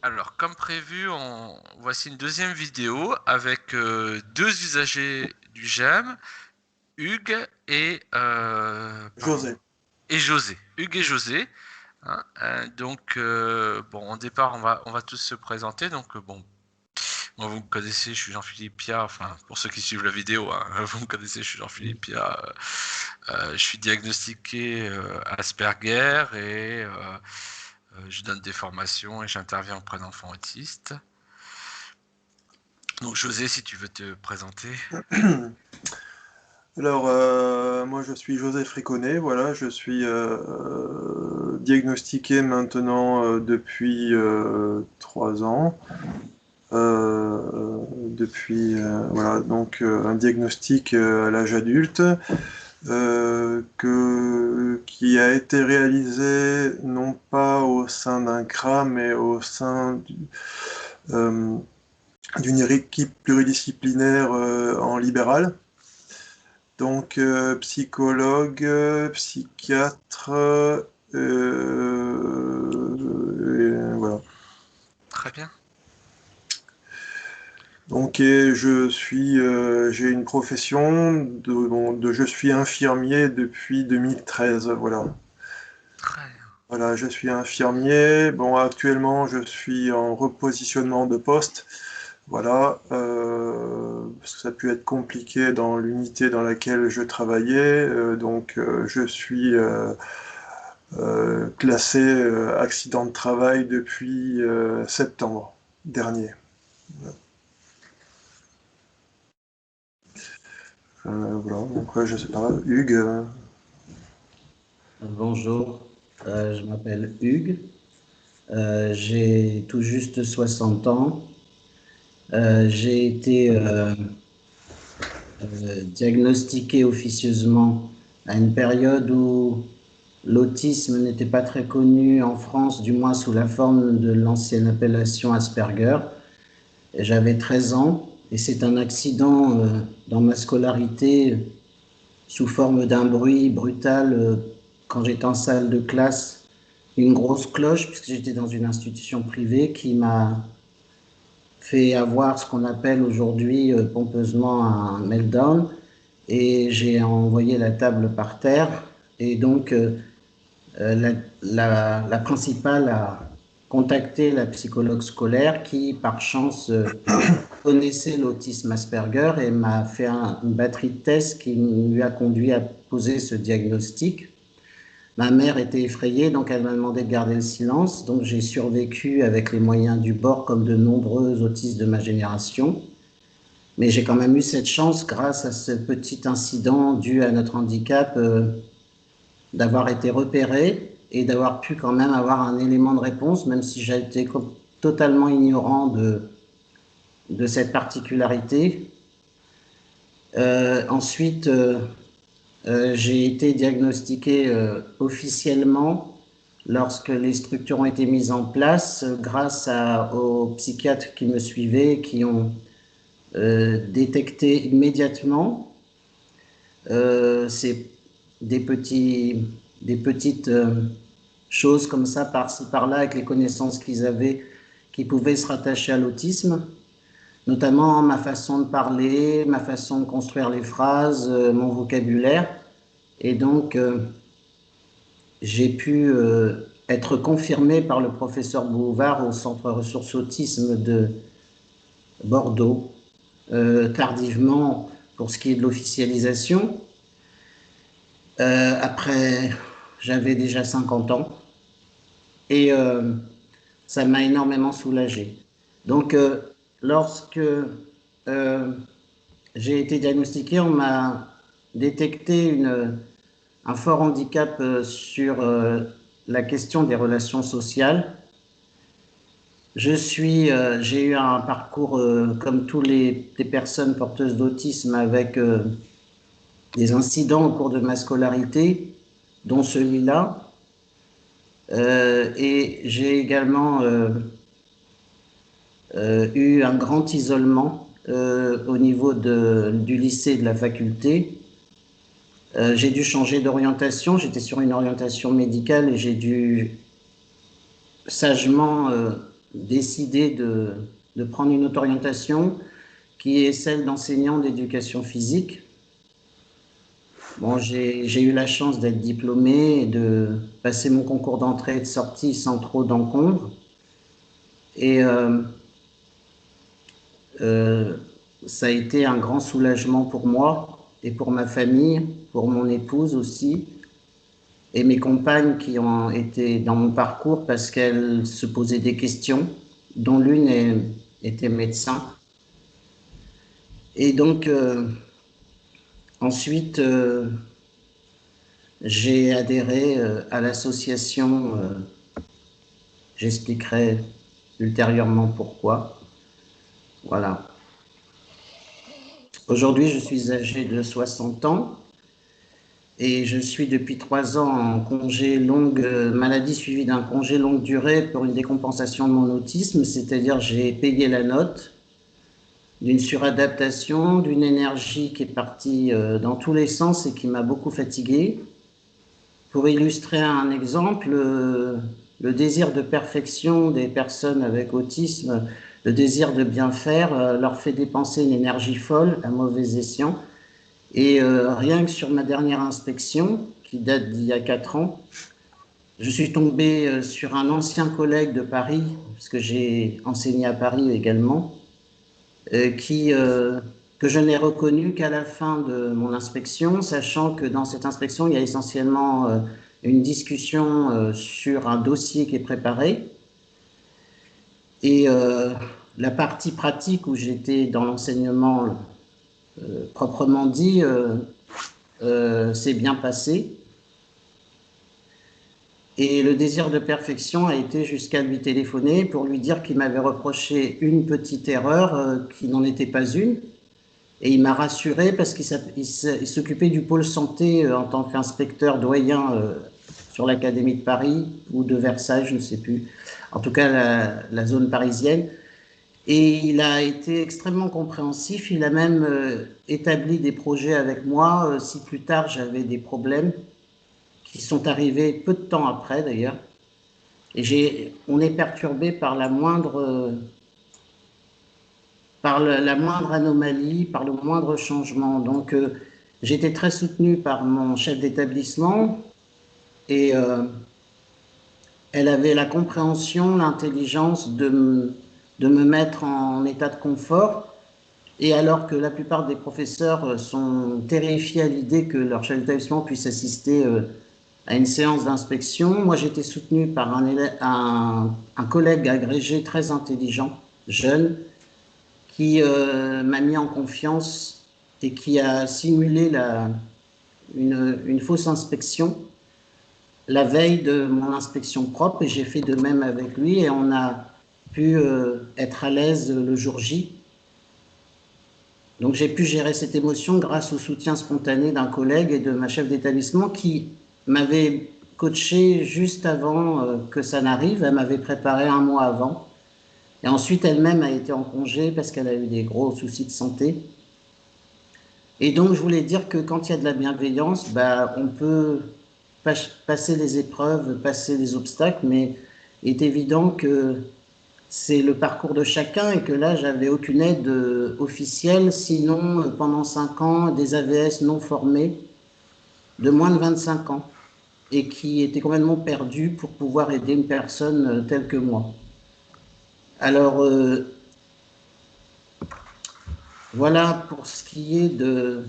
Alors, comme prévu, voici une deuxième vidéo avec deux usagers du GEM, Hugues et, José. et José. Hugues et José. Hein. Bon, au départ, on va tous se présenter. Bon, moi, vous me connaissez, je suis Jean-Philippe Piat. Enfin, pour ceux qui suivent la vidéo, hein, vous me connaissez, je suis Jean-Philippe Piat. Je suis diagnostiqué Asperger et je donne des formations et j'interviens auprès d'enfants autistes. Donc José, si tu veux te présenter. Alors, moi je suis José Friconnet, voilà, je suis diagnostiqué maintenant depuis 3 ans. Voilà, donc un diagnostic à l'âge adulte qui a été réalisé non pas au sein d'un CRA, mais au sein euh, d'une équipe pluridisciplinaire en libéral. Donc, psychologue, psychiatre, voilà. Très bien. Donc, j'ai une profession je suis infirmier depuis 2013, voilà. Très bien. Voilà, je suis infirmier. Bon, actuellement, je suis en repositionnement de poste. Voilà, parce que ça a pu être compliqué dans l'unité dans laquelle je travaillais. Je suis classé accident de travail depuis septembre dernier. Voilà, donc je sais pas, Hugues. Bonjour, je m'appelle Hugues, j'ai tout juste 60 ans. J'ai été diagnostiqué officieusement à une période où l'autisme n'était pas très connu en France, du moins sous la forme de l'ancienne appellation Asperger. J'avais 13 ans et c'est un accident dans ma scolarité sous forme d'un bruit brutal quand j'étais en salle de classe, une grosse cloche, puisque j'étais dans une institution privée, qui m'a fait avoir ce qu'on appelle aujourd'hui pompeusement un meltdown, et j'ai envoyé la table par terre, et donc la principale a contacté la psychologue scolaire qui, par chance, connaissait l'autisme Asperger et m'a fait une batterie de tests qui lui a conduit à poser ce diagnostic. Ma mère était effrayée, donc elle m'a demandé de garder le silence. Donc j'ai survécu avec les moyens du bord comme de nombreux autistes de ma génération. Mais j'ai quand même eu cette chance, grâce à ce petit incident dû à notre handicap, d'avoir été repéré et d'avoir pu quand même avoir un élément de réponse, même si j'ai été totalement ignorant de cette particularité. Ensuite, j'ai été diagnostiqué officiellement lorsque les structures ont été mises en place grâce aux psychiatres qui me suivaient, qui ont détecté immédiatement. C'est des petites choses comme ça, par-ci, par-là, avec les connaissances qu'ils avaient, qui pouvaient se rattacher à l'autisme, notamment ma façon de parler, ma façon de construire les phrases, mon vocabulaire. Et donc, j'ai pu être confirmé par le professeur Bouvard au Centre Ressources Autisme de Bordeaux, tardivement pour ce qui est de l'officialisation. Après, j'avais déjà 50 ans et ça m'a énormément soulagé. Donc, lorsque j'ai été diagnostiqué, on m'a détecté un fort handicap sur la question des relations sociales. J'ai eu un parcours comme les personnes porteuses d'autisme avec des incidents au cours de ma scolarité, dont celui-là. Et j'ai également eu un grand isolement au niveau du lycée et de la faculté. J'ai dû changer d'orientation, j'étais sur une orientation médicale et j'ai dû sagement décidé de prendre une autre orientation qui est celle d'enseignant d'éducation physique. Bon, j'ai eu la chance d'être diplômé et de passer mon concours d'entrée et de sortie sans trop d'encombre. Et ça a été un grand soulagement pour moi et pour ma famille, pour mon épouse aussi, et mes compagnes qui ont été dans mon parcours parce qu'elles se posaient des questions, dont l'une était médecin. Et donc, ensuite, j'ai adhéré à l'association, j'expliquerai ultérieurement pourquoi. Voilà. Aujourd'hui, je suis âgé de 60 ans et je suis depuis 3 ans en congé longue maladie suivie d'un congé longue durée pour une décompensation de mon autisme, c'est-à-dire j'ai payé la note d'une suradaptation, d'une énergie qui est partie dans tous les sens et qui m'a beaucoup fatigué. Pour illustrer un exemple, le désir de perfection des personnes avec autisme, le désir de bien faire, leur fait dépenser une énergie folle à mauvais escient. Et rien que sur ma dernière inspection, qui date d'il y a 4 ans, je suis tombé sur un ancien collègue de Paris, parce que j'ai enseigné à Paris également, que je n'ai reconnu qu'à la fin de mon inspection, sachant que dans cette inspection, il y a essentiellement une discussion sur un dossier qui est préparé. Et la partie pratique où j'étais dans l'enseignement proprement dit s'est bien passé. Et le désir de perfection a été jusqu'à lui téléphoner pour lui dire qu'il m'avait reproché une petite erreur qui n'en était pas une. Et il m'a rassuré parce qu'il s'occupait du pôle santé en tant qu'inspecteur doyen sur l'Académie de Paris ou de Versailles, je ne sais plus. En tout cas, la zone parisienne. Et il a été extrêmement compréhensif. Il a même établi des projets avec moi si plus tard j'avais des problèmes qui sont arrivés peu de temps après d'ailleurs. Et on est perturbé par la moindre anomalie, par le moindre changement. Donc j'étais très soutenu par mon chef d'établissement et elle avait la compréhension, l'intelligence de me mettre en état de confort. Et alors que la plupart des professeurs sont terrifiés à l'idée que leur chef d'établissement puisse assister à une séance d'inspection, moi j'étais soutenu par un collègue agrégé très intelligent, jeune, qui m'a mis en confiance et qui a simulé une fausse inspection la veille de mon inspection propre, et j'ai fait de même avec lui et on a pu être à l'aise le jour J. Donc j'ai pu gérer cette émotion grâce au soutien spontané d'un collègue et de ma chef d'établissement qui m'avait coaché juste avant que ça n'arrive. Elle m'avait préparé 1 mois avant. Et ensuite, elle-même a été en congé parce qu'elle a eu des gros soucis de santé. Et donc, je voulais dire que quand il y a de la bienveillance, on peut passer les épreuves, passer les obstacles, mais il est évident que c'est le parcours de chacun et que là, j'avais aucune aide officielle, sinon pendant 5 ans, des AVS non formés de moins de 25 ans et qui étaient complètement perdus pour pouvoir aider une personne telle que moi. Alors, voilà pour ce qui est de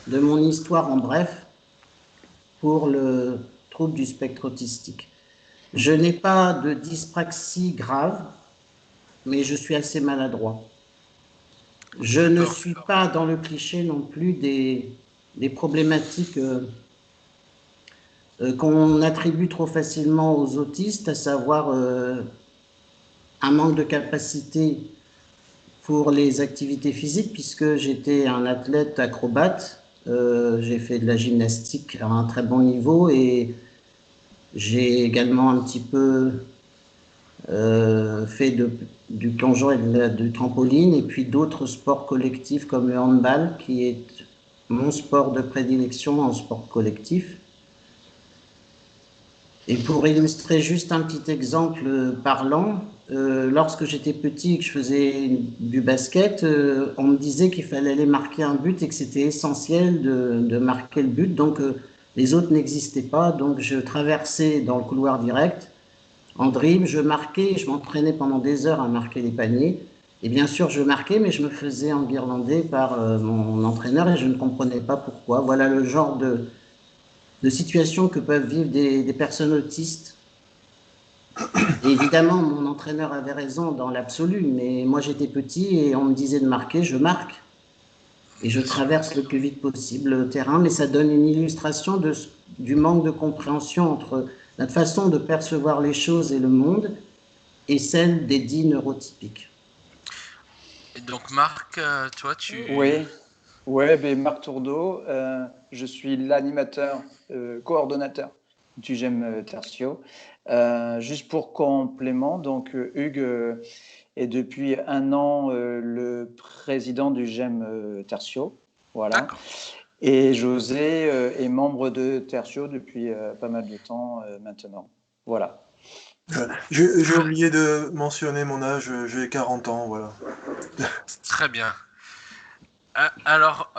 mon histoire en bref pour le trouble du spectre autistique. Je n'ai pas de dyspraxie grave, mais je suis assez maladroit. Je ne suis pas dans le cliché non plus des problématiques qu'on attribue trop facilement aux autistes, à savoir un manque de capacité pour les activités physiques, puisque j'étais un athlète acrobate. J'ai fait de la gymnastique à un très bon niveau et j'ai également un petit peu fait du plongeon et du trampoline, et puis d'autres sports collectifs comme le handball, qui est mon sport de prédilection en sport collectif. Et pour illustrer juste un petit exemple parlant, lorsque j'étais petit et que je faisais du basket, on me disait qu'il fallait aller marquer un but et que c'était essentiel de marquer le but. Donc les autres n'existaient pas. Donc je traversais dans le couloir direct, en dribble, je marquais, je m'entraînais pendant des heures à marquer les paniers. Et bien sûr, je marquais, mais je me faisais enguirlander par mon entraîneur et je ne comprenais pas pourquoi. Voilà le genre de situation que peuvent vivre des personnes autistes. Et évidemment, mon entraîneur avait raison dans l'absolu, mais moi j'étais petit et on me disait de marquer, je marque. Et je Bien sûr. traverse le plus vite possible le terrain, mais ça donne une illustration du manque de compréhension entre notre façon de percevoir les choses et le monde et celle des dits neurotypiques. Et donc Marc, toi Oui, ouais, ben Marc Tourdeau, je suis l'animateur, coordonnateur du GEM Tertio. Juste pour complément, donc Hugues est depuis 1 an le président du GEM Tertio, voilà. D'accord. Et José est membre de Tertio depuis pas mal de temps maintenant. Voilà. J'ai oublié de mentionner mon âge, j'ai 40 ans, voilà. Très bien. Alors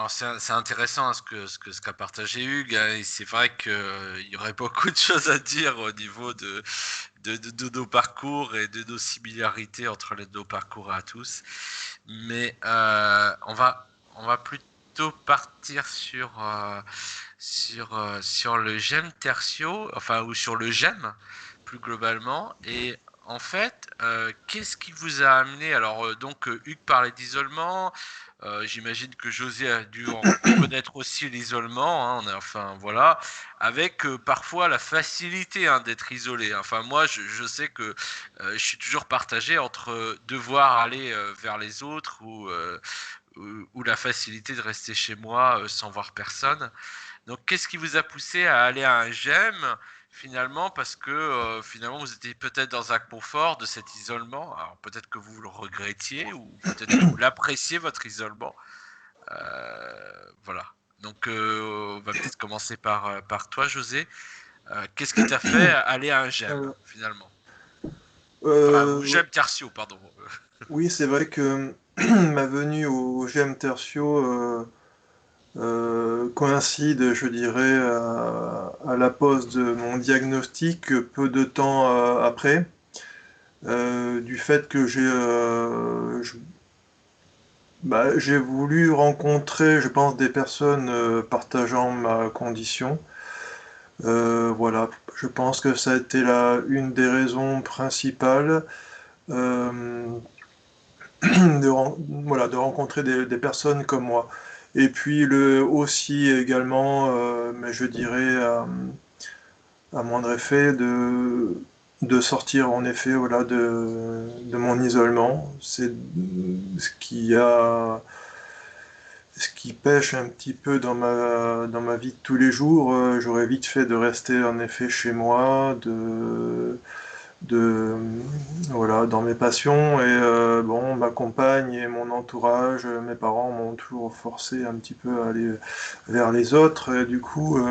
c'est intéressant ce qu'a partagé Hugues, hein, et c'est vrai qu'il y aurait beaucoup de choses à dire au niveau de nos parcours et de nos similarités entre les deux parcours à tous. Mais on va plutôt partir sur le GEM Tertio, enfin, ou sur le GEM plus globalement. Et en fait, qu'est-ce qui vous a amené? Alors, donc, Hugues parlait d'isolement. J'imagine que José a dû en connaître aussi l'isolement, hein, enfin voilà, avec parfois la facilité, hein, d'être isolé. Enfin moi, je sais que je suis toujours partagé entre devoir aller vers les autres ou la facilité de rester chez moi sans voir personne. Donc, qu'est-ce qui vous a poussé à aller à un GEM finalement? Parce que finalement, vous étiez peut-être dans un confort de cet isolement. Alors, peut-être que vous le regrettiez ou peut-être que vous l'appréciez, votre isolement. Voilà. Donc, on va peut-être commencer par toi, José. Qu'est-ce qui t'a fait aller à un GEM Euh, finalement? Enfin, au euh, GEM Tertio, pardon. oui, c'est vrai que ma venue au GM Tertio coïncide, je dirais, à la pose de mon diagnostic peu de temps après, du fait que j'ai voulu rencontrer, je pense, des personnes partageant ma condition. Voilà, je pense que ça a été une des raisons principales euh, voilà, de rencontrer des personnes comme moi. Et puis aussi également, mais je dirais à moindre effet, de sortir en effet voilà, de mon isolement. C'est ce qui pêche un petit peu dans ma vie de tous les jours. J'aurais vite fait de rester en effet chez moi, de voilà, dans mes passions. Et bon, ma compagne et mon entourage, mes parents m'ont toujours forcé un petit peu à aller vers les autres. Et du coup,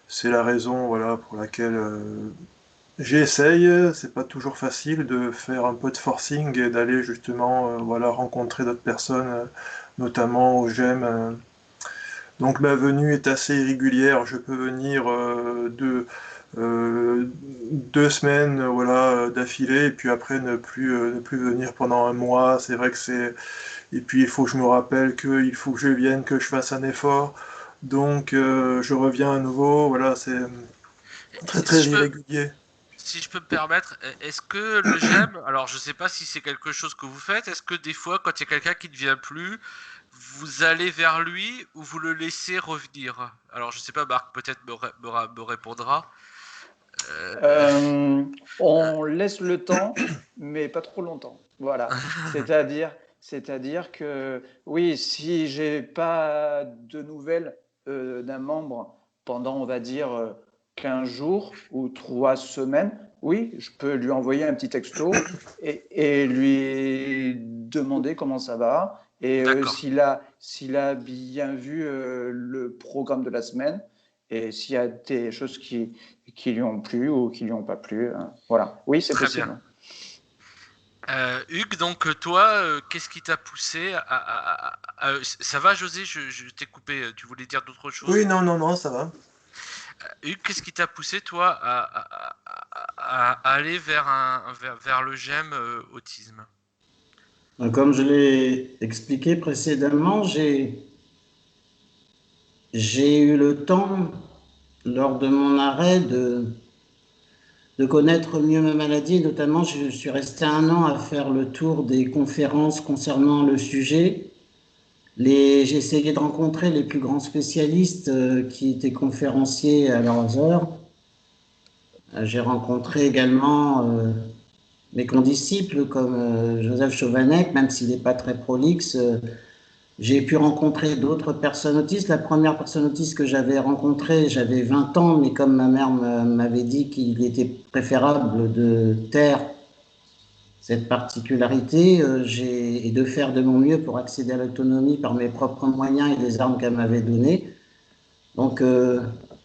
c'est la raison voilà, pour laquelle j'essaye. C'est pas toujours facile de faire un peu de forcing et d'aller justement voilà, rencontrer d'autres personnes, notamment au GEM. Donc ma venue est assez irrégulière. Je peux venir 2 semaines voilà, d'affilée et puis après ne plus venir pendant un mois. C'est vrai que c'est... Et puis il faut que je me rappelle qu'il faut que je vienne, que je fasse un effort. Donc je reviens à nouveau. Voilà, c'est très Si très je peux, irrégulier. si je peux me permettre, est-ce que le GEM, alors je sais pas si c'est quelque chose que vous faites, est-ce que des fois, quand il y a quelqu'un qui ne vient plus, vous allez vers lui ou vous le laissez revenir? Alors je sais pas, Marc peut-être me répondra. Euh, Euh, on laisse le temps, mais pas trop longtemps. Voilà. C'est-à-dire que oui, si j'ai pas de nouvelles d'un membre pendant, on va dire, 15 jours ou 3 semaines, oui, je peux lui envoyer un petit texto et lui demander comment ça va. Et D'accord. s'il a bien vu le programme de la semaine, et s'il y a des choses qui lui ont plu ou qui lui ont pas plu. Voilà. Oui, c'est possible. Bien. Hugues, donc toi, qu'est-ce qui t'a poussé ça va, José, je t'ai coupé, tu voulais dire d'autres choses? Oui, non, ça va. Hugues, qu'est-ce qui t'a poussé, toi, à aller vers le GEM autisme? Comme je l'ai expliqué précédemment, j'ai eu le temps, lors de mon arrêt, de connaître mieux ma maladie. Notamment, je suis resté 1 an à faire le tour des conférences concernant le sujet. J'ai essayé de rencontrer les plus grands spécialistes qui étaient conférenciers à leurs heures. J'ai rencontré également mes condisciples comme Joseph Chovanec, même s'il n'est pas très prolixe. J'ai pu rencontrer d'autres personnes autistes. La première personne autiste que j'avais rencontrée, j'avais 20 ans, mais comme ma mère m'avait dit qu'il était préférable de taire cette particularité et de faire de mon mieux pour accéder à l'autonomie par mes propres moyens et les armes qu'elle m'avait données. Donc,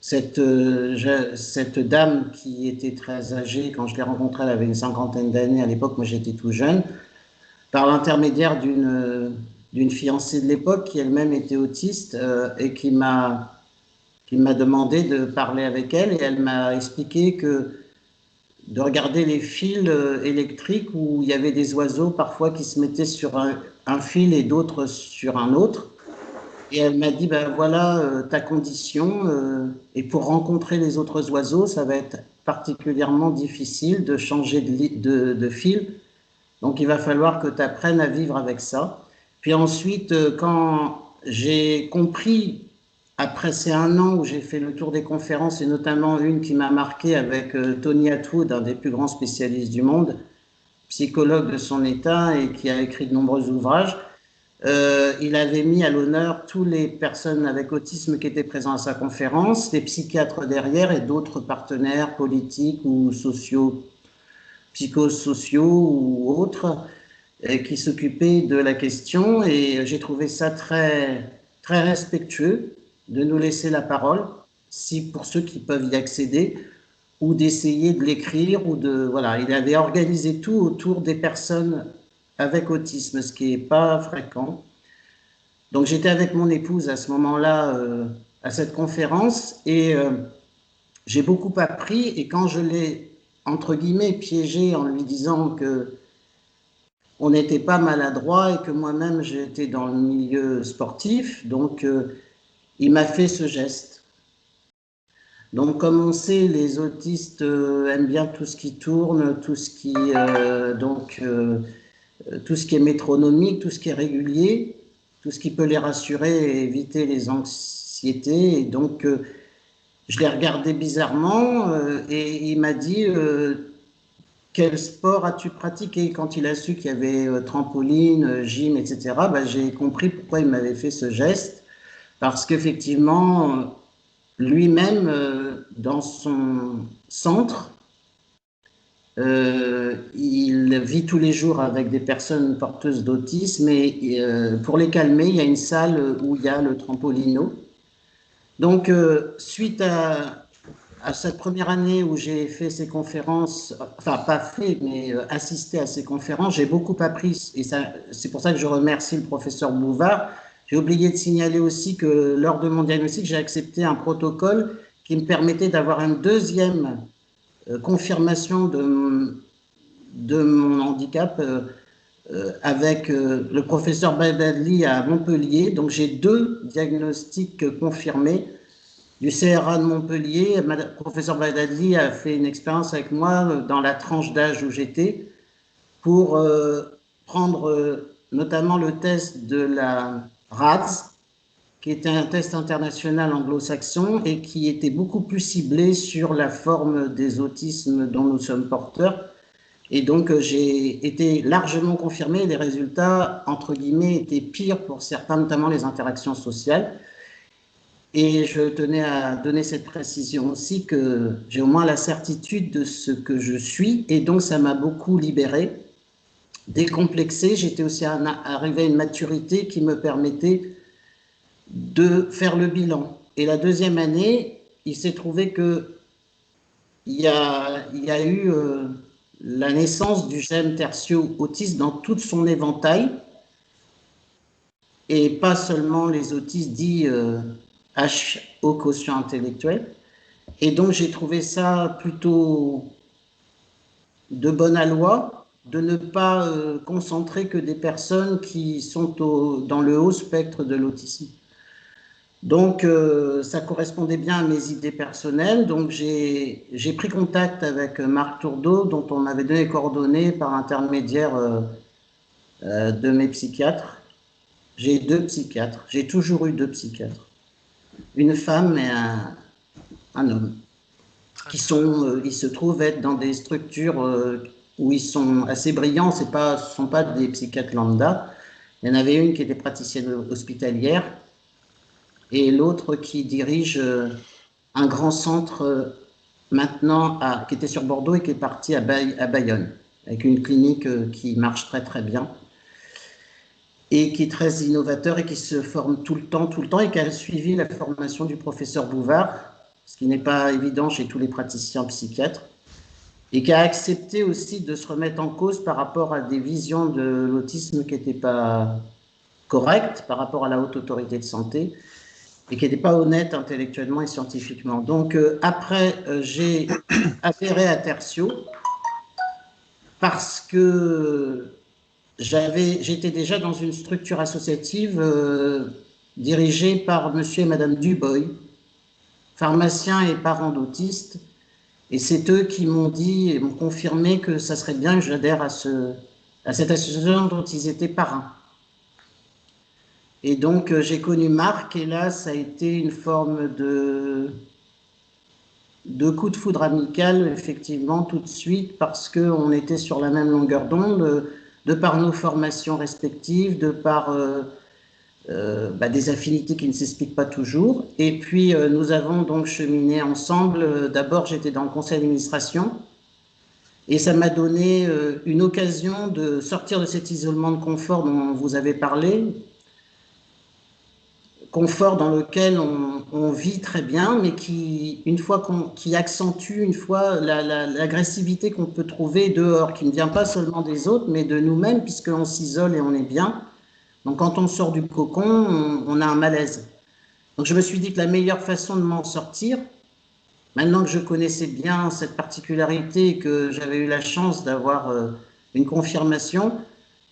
cette dame qui était très âgée, quand je l'ai rencontrée, elle avait une 50aine d'années. À l'époque, moi, j'étais tout jeune. Par l'intermédiaire d'une fiancée de l'époque qui elle-même était autiste et qui m'a demandé de parler avec elle, et elle m'a expliqué que de regarder les fils électriques où il y avait des oiseaux parfois qui se mettaient sur un fil et d'autres sur un autre. Et elle m'a dit, ben voilà ta condition, et pour rencontrer les autres oiseaux, ça va être particulièrement difficile de changer de fil. Donc, il va falloir que tu apprennes à vivre avec ça. Puis ensuite, quand j'ai compris, après ces 1 an où j'ai fait le tour des conférences, et notamment une qui m'a marqué avec Tony Attwood, un des plus grands spécialistes du monde, psychologue de son état et qui a écrit de nombreux ouvrages, il avait mis à l'honneur toutes les personnes avec autisme qui étaient présentes à sa conférence, les psychiatres derrière et d'autres partenaires politiques ou sociaux, psychosociaux ou autres, qui s'occupaient de la question, et j'ai trouvé ça très, très respectueux de nous laisser la parole, si pour ceux qui peuvent y accéder, ou d'essayer de l'écrire, voilà, il avait organisé tout autour des personnes avec autisme, ce qui n'est pas fréquent. Donc j'étais avec mon épouse à ce moment-là à cette conférence, et j'ai beaucoup appris, et quand je l'ai entre guillemets piégé en lui disant que on n'était pas maladroit et que moi-même j'étais dans le milieu sportif, donc il m'a fait ce geste. Donc comme on sait, les autistes aiment bien tout ce qui tourne, tout ce qui est métronomique, tout ce qui est régulier, tout ce qui peut les rassurer et éviter les anxiétés. Et donc je l'ai regardé bizarrement et il m'a dit quel sport as-tu pratiqué? Quand il a su qu'il y avait trampoline, gym, etc., j'ai compris pourquoi il m'avait fait ce geste. Parce qu'effectivement, lui-même, dans son centre, il vit tous les jours avec des personnes porteuses d'autisme, et pour les calmer, il y a une salle où il y a le trampolino. Donc, suite à cette première année où j'ai fait ces conférences, enfin pas fait, mais assisté à ces conférences, j'ai beaucoup appris, et c'est pour ça que je remercie le professeur Bouvard. J'ai oublié de signaler aussi que lors de mon diagnostic, j'ai accepté un protocole qui me permettait d'avoir une deuxième confirmation de mon handicap avec le professeur Badadli à Montpellier. Donc j'ai 2 diagnostics confirmés du CRA de Montpellier. Le professeur Badadli a fait une expérience avec moi dans la tranche d'âge où j'étais pour prendre notamment le test de la RADS, qui était un test international anglo-saxon et qui était beaucoup plus ciblé sur la forme des autismes dont nous sommes porteurs. Et donc, j'ai été largement confirmé. Les résultats, entre guillemets, étaient pires pour certains, notamment les interactions sociales. Et je tenais à donner cette précision aussi, que j'ai au moins la certitude de ce que je suis. Et donc, ça m'a beaucoup libéré, décomplexé. J'étais aussi arrivé à une maturité qui me permettait de faire le bilan. Et la deuxième année, il s'est trouvé que il y a eu la naissance du gène tertio-autiste dans tout son éventail, et pas seulement les autistes dits H au quotient intellectuel. Et donc j'ai trouvé ça plutôt de bonne aloi de ne pas concentrer que des personnes qui sont dans le haut spectre de l'autisme. Donc ça correspondait bien à mes idées personnelles. Donc j'ai pris contact avec Marc Tourdeau, dont on m'avait donné les coordonnées par intermédiaire de mes psychiatres. J'ai 2 psychiatres. J'ai toujours eu 2 psychiatres. Une femme et un homme. Qui sont, ils se trouvent être dans des structures où ils sont assez brillants. Ce ne sont pas des psychiatres lambda. Il y en avait une qui était praticienne hospitalière et l'autre qui dirige un grand centre maintenant qui était sur Bordeaux et qui est parti à Bayonne, avec une clinique qui marche très très bien et qui est très innovateur et qui se forme tout le temps, et qui a suivi la formation du professeur Bouvard, ce qui n'est pas évident chez tous les praticiens psychiatres, et qui a accepté aussi de se remettre en cause par rapport à des visions de l'autisme qui n'étaient pas correctes par rapport à la haute autorité de santé et qui n'étaient pas honnêtes intellectuellement et scientifiquement. Donc après, j'ai affairé à Tertio parce que j'étais déjà dans une structure associative dirigée par monsieur et madame Dubois, pharmaciens et parents d'autistes, et c'est eux qui m'ont dit et m'ont confirmé que ça serait bien que j'adhère à cette association dont ils étaient parrains. Et donc j'ai connu Marc, et là ça a été une forme de coup de foudre amical, effectivement, tout de suite, parce qu'on était sur la même longueur d'onde, de par nos formations respectives, de par des affinités qui ne s'expliquent pas toujours. Et puis, nous avons donc cheminé ensemble. D'abord, j'étais dans le conseil d'administration, et ça m'a donné une occasion de sortir de cet isolement de confort dont vous avez parlé, confort dans lequel on vit très bien, mais qui accentue une fois l'agressivité qu'on peut trouver dehors, qui ne vient pas seulement des autres, mais de nous-mêmes, puisqu'on s'isole et on est bien. Donc quand on sort du cocon, on a un malaise. Donc je me suis dit que la meilleure façon de m'en sortir, maintenant que je connaissais bien cette particularité et que j'avais eu la chance d'avoir une confirmation,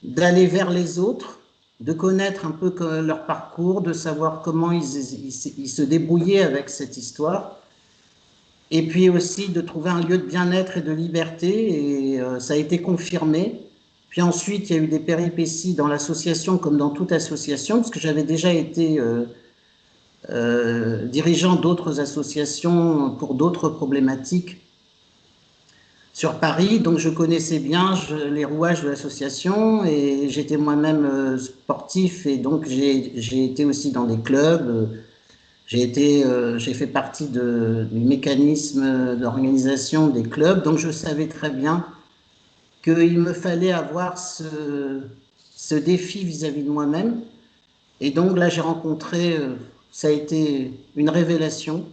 d'aller vers les autres, de connaître un peu leur parcours, de savoir comment ils se débrouillaient avec cette histoire, et puis aussi de trouver un lieu de bien-être et de liberté, et ça a été confirmé. Puis ensuite, il y a eu des péripéties dans l'association, comme dans toute association, parce que j'avais déjà été dirigeant d'autres associations pour d'autres problématiques sur Paris, donc je connaissais bien les rouages de l'association, et j'étais moi-même sportif, et donc j'ai été aussi dans des clubs. J'ai fait partie du mécanisme d'organisation des clubs, donc je savais très bien qu'il me fallait avoir ce défi vis-à-vis de moi-même. Et donc là, j'ai rencontré, ça a été une révélation,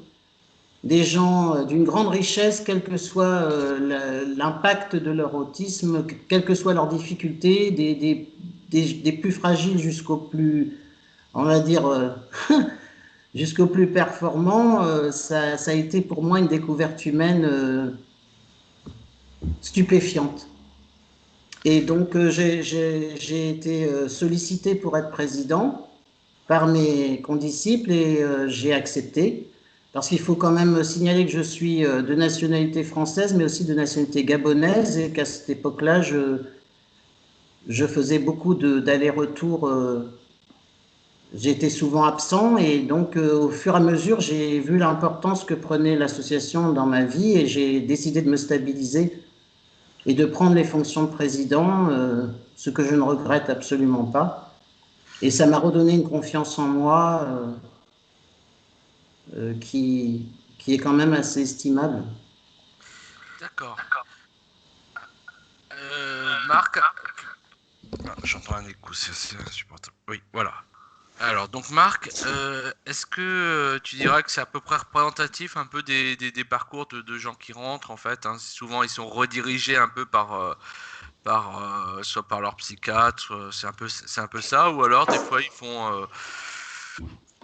des gens d'une grande richesse, quel que soit l'impact de leur autisme, quelles que soient leurs difficultés, des plus fragiles jusqu'aux plus, on va dire, jusqu'aux plus performants. Ça a été pour moi une découverte humaine stupéfiante. Et donc j'ai été sollicité pour être président par mes condisciples, et j'ai accepté. Parce qu'il faut quand même signaler que je suis de nationalité française, mais aussi de nationalité gabonaise, et qu'à cette époque-là, je faisais beaucoup d'allers-retours. J'étais souvent absent, et donc au fur et à mesure, j'ai vu l'importance que prenait l'association dans ma vie, et j'ai décidé de me stabiliser et de prendre les fonctions de président, ce que je ne regrette absolument pas. Et ça m'a redonné une confiance en moi qui est quand même assez estimable. D'accord. Marc, j'entends un écho, c'est insupportable. Oui, voilà. Alors, donc Marc, est-ce que tu dirais que c'est à peu près représentatif un peu des parcours de gens qui rentrent en fait, hein? Souvent, ils sont redirigés un peu soit par leur psychiatre, c'est un peu ça, ou alors des fois ils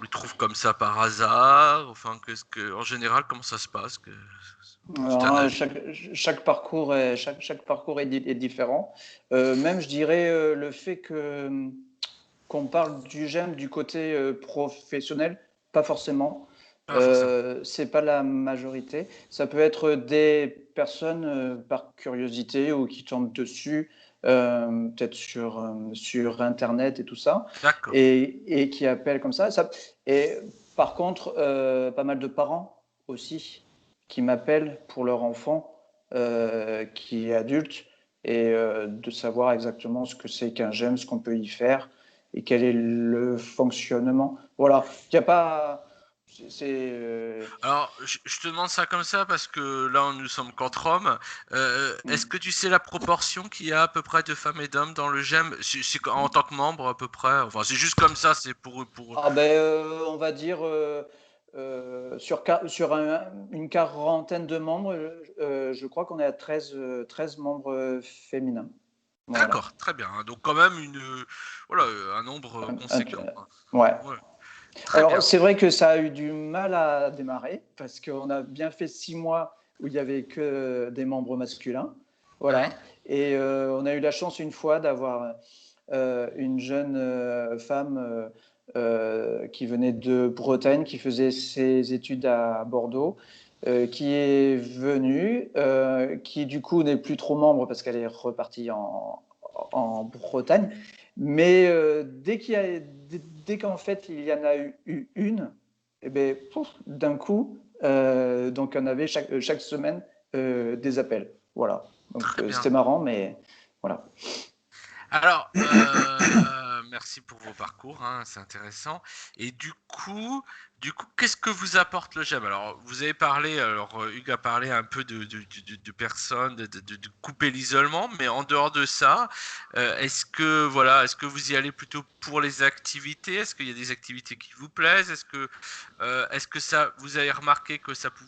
trouvent comme ça par hasard. Enfin, en général, comment ça se passe si t'as un Alors, avis? chaque parcours est différent. Même, je dirais, le fait qu'on parle du GEM du côté professionnel, pas forcément. Pas forcément. C'est pas la majorité. Ça peut être des personnes par curiosité ou qui tombent dessus, peut-être sur Internet et tout ça, D'accord. et qui appellent comme ça. Et par contre, pas mal de parents aussi qui m'appellent pour leur enfant qui est adulte et de savoir exactement ce que c'est qu'un GEM, ce qu'on peut y faire et quel est le fonctionnement. Voilà, il n'y a pas. Alors, je te demande ça comme ça parce que là, nous sommes qu'entre hommes. Est-ce que tu sais la proportion qu'il y a à peu près de femmes et d'hommes dans le GEM en tant que membre à peu près? Enfin, c'est juste comme ça, c'est pour... Ah ben, on va dire sur une quarantaine de membres, je crois qu'on est à 13 membres féminins. Voilà. D'accord, très bien, hein. Donc quand même voilà, un nombre Un- un- conséquent, hein. ouais. Ouais, très Alors, bien. c'est vrai que ça a eu du mal à démarrer parce qu'on a bien fait 6 mois où il n'y avait que des membres masculins. Ouais, Voilà. Et on a eu la chance une fois d'avoir une jeune femme qui venait de Bretagne, qui faisait ses études à Bordeaux, qui est venue, qui du coup n'est plus trop membre parce qu'elle est repartie en Bretagne. Mais dès qu'en fait il y en a eu une, et ben, d'un coup, donc on avait chaque semaine des appels. Voilà. Donc très bien. c'était marrant, mais voilà. Alors, merci pour vos parcours, hein, c'est intéressant. Et du coup, qu'est-ce que vous apporte le GEM? Alors, vous avez parlé, Hugues a parlé un peu de personnes, de couper l'isolement, mais en dehors de ça, est-ce que vous y allez plutôt pour les activités? Est-ce qu'il y a des activités qui vous plaisent? Est-ce que ça, vous avez remarqué que ça peut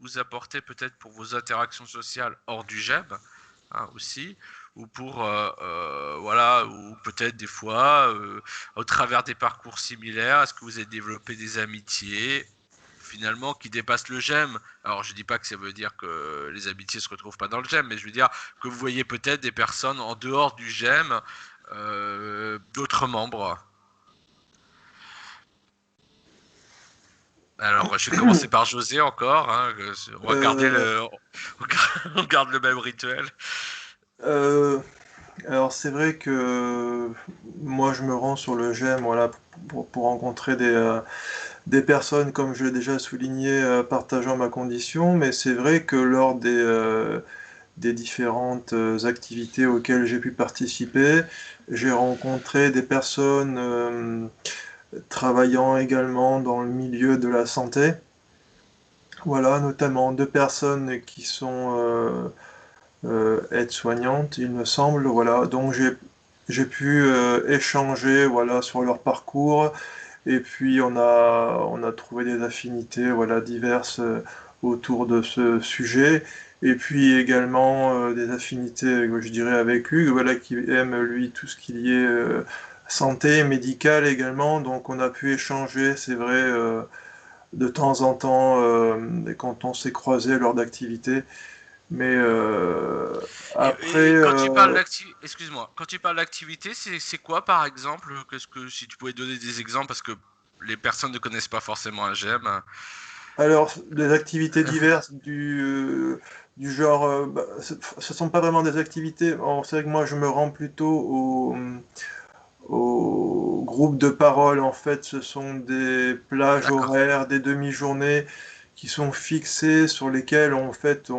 vous apporter peut-être pour vos interactions sociales hors du GEM, hein, aussi? Ou voilà, ou peut-être des fois au travers des parcours similaires, est-ce que vous avez développé des amitiés finalement qui dépassent le GEM? Alors je dis pas que ça veut dire que les amitiés se retrouvent pas dans le GEM, mais je veux dire que vous voyez peut-être des personnes en dehors du GEM, d'autres membres. Alors je vais commencer par José encore, hein, on va garder Euh, on garde le même rituel. euh, alors c'est vrai que moi je me rends sur le GEM voilà, pour rencontrer des personnes, comme je l'ai déjà souligné, partageant ma condition, mais c'est vrai que lors des différentes activités auxquelles j'ai pu participer, j'ai rencontré des personnes travaillant également dans le milieu de la santé. Voilà, notamment deux personnes qui sont aides-soignantes, il me semble. Voilà, donc j'ai pu échanger voilà sur leur parcours et puis on a trouvé des affinités voilà diverses autour de ce sujet. Et puis également des affinités, je dirais, avec Hugues, voilà, qui aime lui tout ce qui est santé, médicale également. Donc on a pu échanger, c'est vrai, de temps en temps quand on s'est croisés lors d'activités. Mais après, Et quand tu parles d'activité, excuse-moi, quand tu parles d'activité, c'est quoi par exemple? Si tu pouvais donner des exemples, parce que les personnes ne connaissent pas forcément un GEM. alors des activités diverses du genre, ce sont pas vraiment des activités. Bon, c'est vrai que moi je me rends plutôt au groupe de parole. En fait, ce sont des plages D'accord, horaires, des demi-journées qui sont fixées sur lesquelles en fait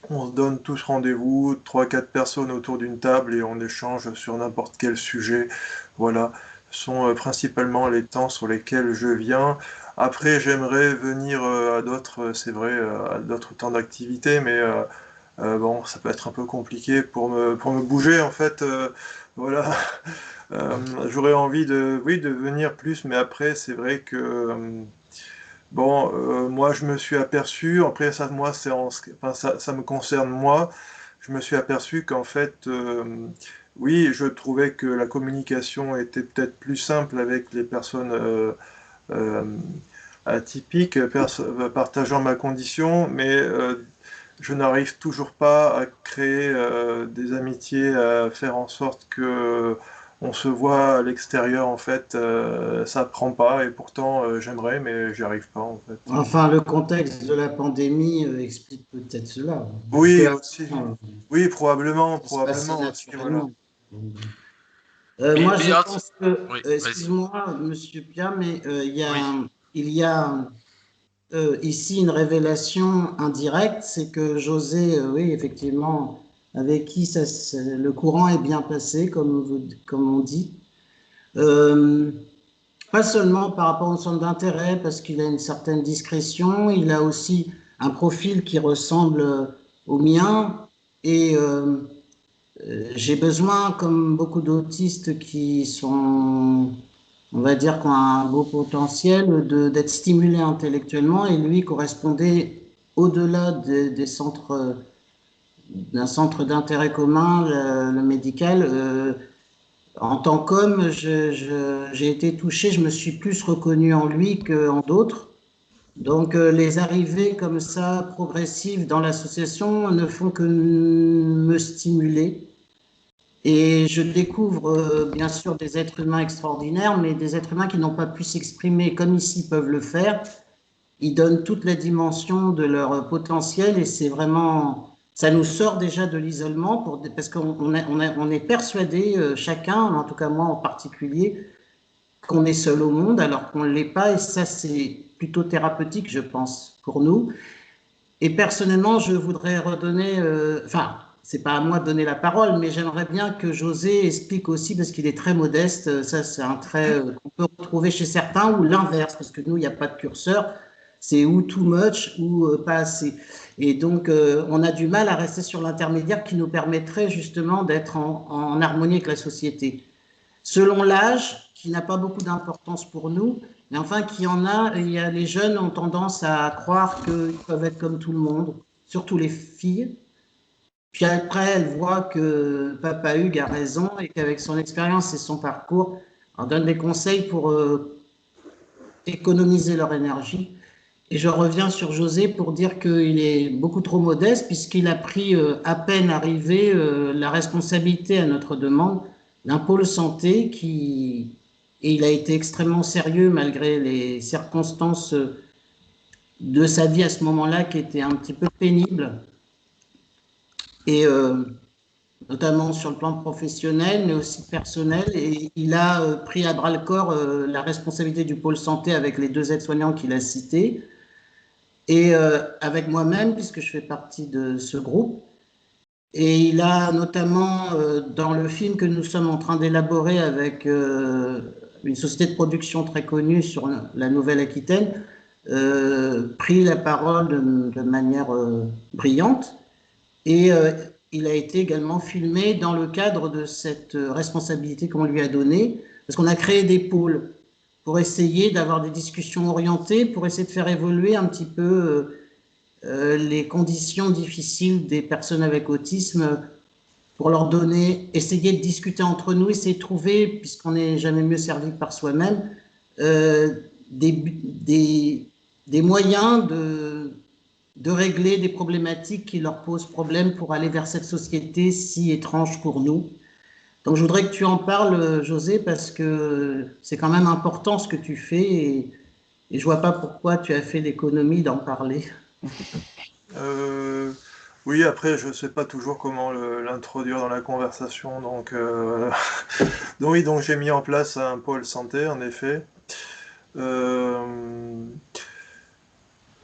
on se donne tous rendez-vous, trois, quatre personnes autour d'une table et on échange sur n'importe quel sujet. Voilà, ce sont principalement les temps sur lesquels je viens. Après, j'aimerais venir à d'autres, c'est vrai, à d'autres temps d'activité, mais Bon, ça peut être un peu compliqué pour me bouger, en fait. Voilà. J'aurais envie oui, de venir plus, mais après, c'est vrai que, bon, moi, je me suis aperçu, après, ça, moi, enfin, ça me concerne moi, je me suis aperçu qu'en fait, oui, je trouvais que la communication était peut-être plus simple avec les personnes euh, atypiques, partageant ma condition, mais je n'arrive toujours pas à créer des amitiés, à faire en sorte que on se voit à l'extérieur, en fait, ça prend pas, et pourtant j'aimerais, mais j'y arrive pas, en fait. Enfin, le contexte de la pandémie explique peut-être cela. Oui, Jusque-là, aussi. Oui, probablement, ça se passait probablement aussi, voilà. naturellement. Mais, Moi, mais je alors, pense que, oui, vas-y. excuse-moi, Monsieur Pia, mais Oui, il y a ici une révélation indirecte, c'est que José, oui, effectivement, avec qui le courant est bien passé, comme on dit. Euh, Pas seulement par rapport au centre d'intérêt, parce qu'il a une certaine discrétion, il a aussi un profil qui ressemble au mien. Et j'ai besoin, comme beaucoup d'autistes qui sont, on va dire, qui ont un beau potentiel, d'être stimulés intellectuellement. Et lui correspondait au-delà des centres, d'un centre d'intérêt commun, le médical. En tant qu'homme, j'ai été touché, je me suis plus reconnu en lui qu'en d'autres. Donc, les arrivées comme ça, progressives dans l'association, ne font que me stimuler. Et je découvre bien sûr des êtres humains extraordinaires, mais des êtres humains qui n'ont pas pu s'exprimer comme ici peuvent le faire. Ils donnent toute la dimension de leur potentiel et c'est vraiment, ça nous sort déjà de l'isolement parce qu'on est persuadé, chacun, en tout cas moi en particulier, qu'on est seul au monde alors qu'on ne l'est pas et ça c'est plutôt thérapeutique je pense pour nous. Et personnellement je voudrais redonner, enfin c'est pas à moi de donner la parole mais j'aimerais bien que José explique aussi parce qu'il est très modeste, ça c'est un trait qu'on peut retrouver chez certains ou l'inverse parce que nous il n'y a pas de curseur, c'est ou too much ou pas assez. Et donc, on a du mal à rester sur l'intermédiaire qui nous permettrait justement d'être en harmonie avec la société. Selon l'âge, qui n'a pas beaucoup d'importance pour nous, mais enfin qui en a, il y a, les jeunes ont tendance à croire qu'ils peuvent être comme tout le monde, surtout les filles. Puis après, elles voient que Papa Hugues a raison et qu'avec son expérience et son parcours, on donne des conseils pour économiser leur énergie. Et je reviens sur José pour dire qu'il est beaucoup trop modeste puisqu'il a pris à peine arrivé la responsabilité à notre demande d'un pôle santé et il a été extrêmement sérieux malgré les circonstances de sa vie à ce moment-là qui étaient un petit peu pénibles et notamment sur le plan professionnel mais aussi personnel et il a pris à bras le corps la responsabilité du pôle santé avec les deux aides-soignants qu'il a cités et avec moi-même, puisque je fais partie de ce groupe. Et il a notamment, dans le film que nous sommes en train d'élaborer avec une société de production très connue sur la Nouvelle-Aquitaine, pris la parole de manière brillante. Et il a été également filmé dans le cadre de cette responsabilité qu'on lui a donnée, parce qu'on a créé des pôles pour essayer d'avoir des discussions orientées, pour essayer de faire évoluer un petit peu les conditions difficiles des personnes avec autisme, pour leur donner, essayer de discuter entre nous, essayer de trouver, puisqu'on n'est jamais mieux servi que par soi-même, euh, des moyens de régler des problématiques qui leur posent problème pour aller vers cette société si étrange pour nous. Donc je voudrais que tu en parles, José, parce que c'est quand même important ce que tu fais et je vois pas pourquoi tu as fait l'économie d'en parler. Euh, oui, après, je sais pas toujours comment l'introduire dans la conversation, donc, donc oui, donc j'ai mis en place un pôle santé, en effet. Euh,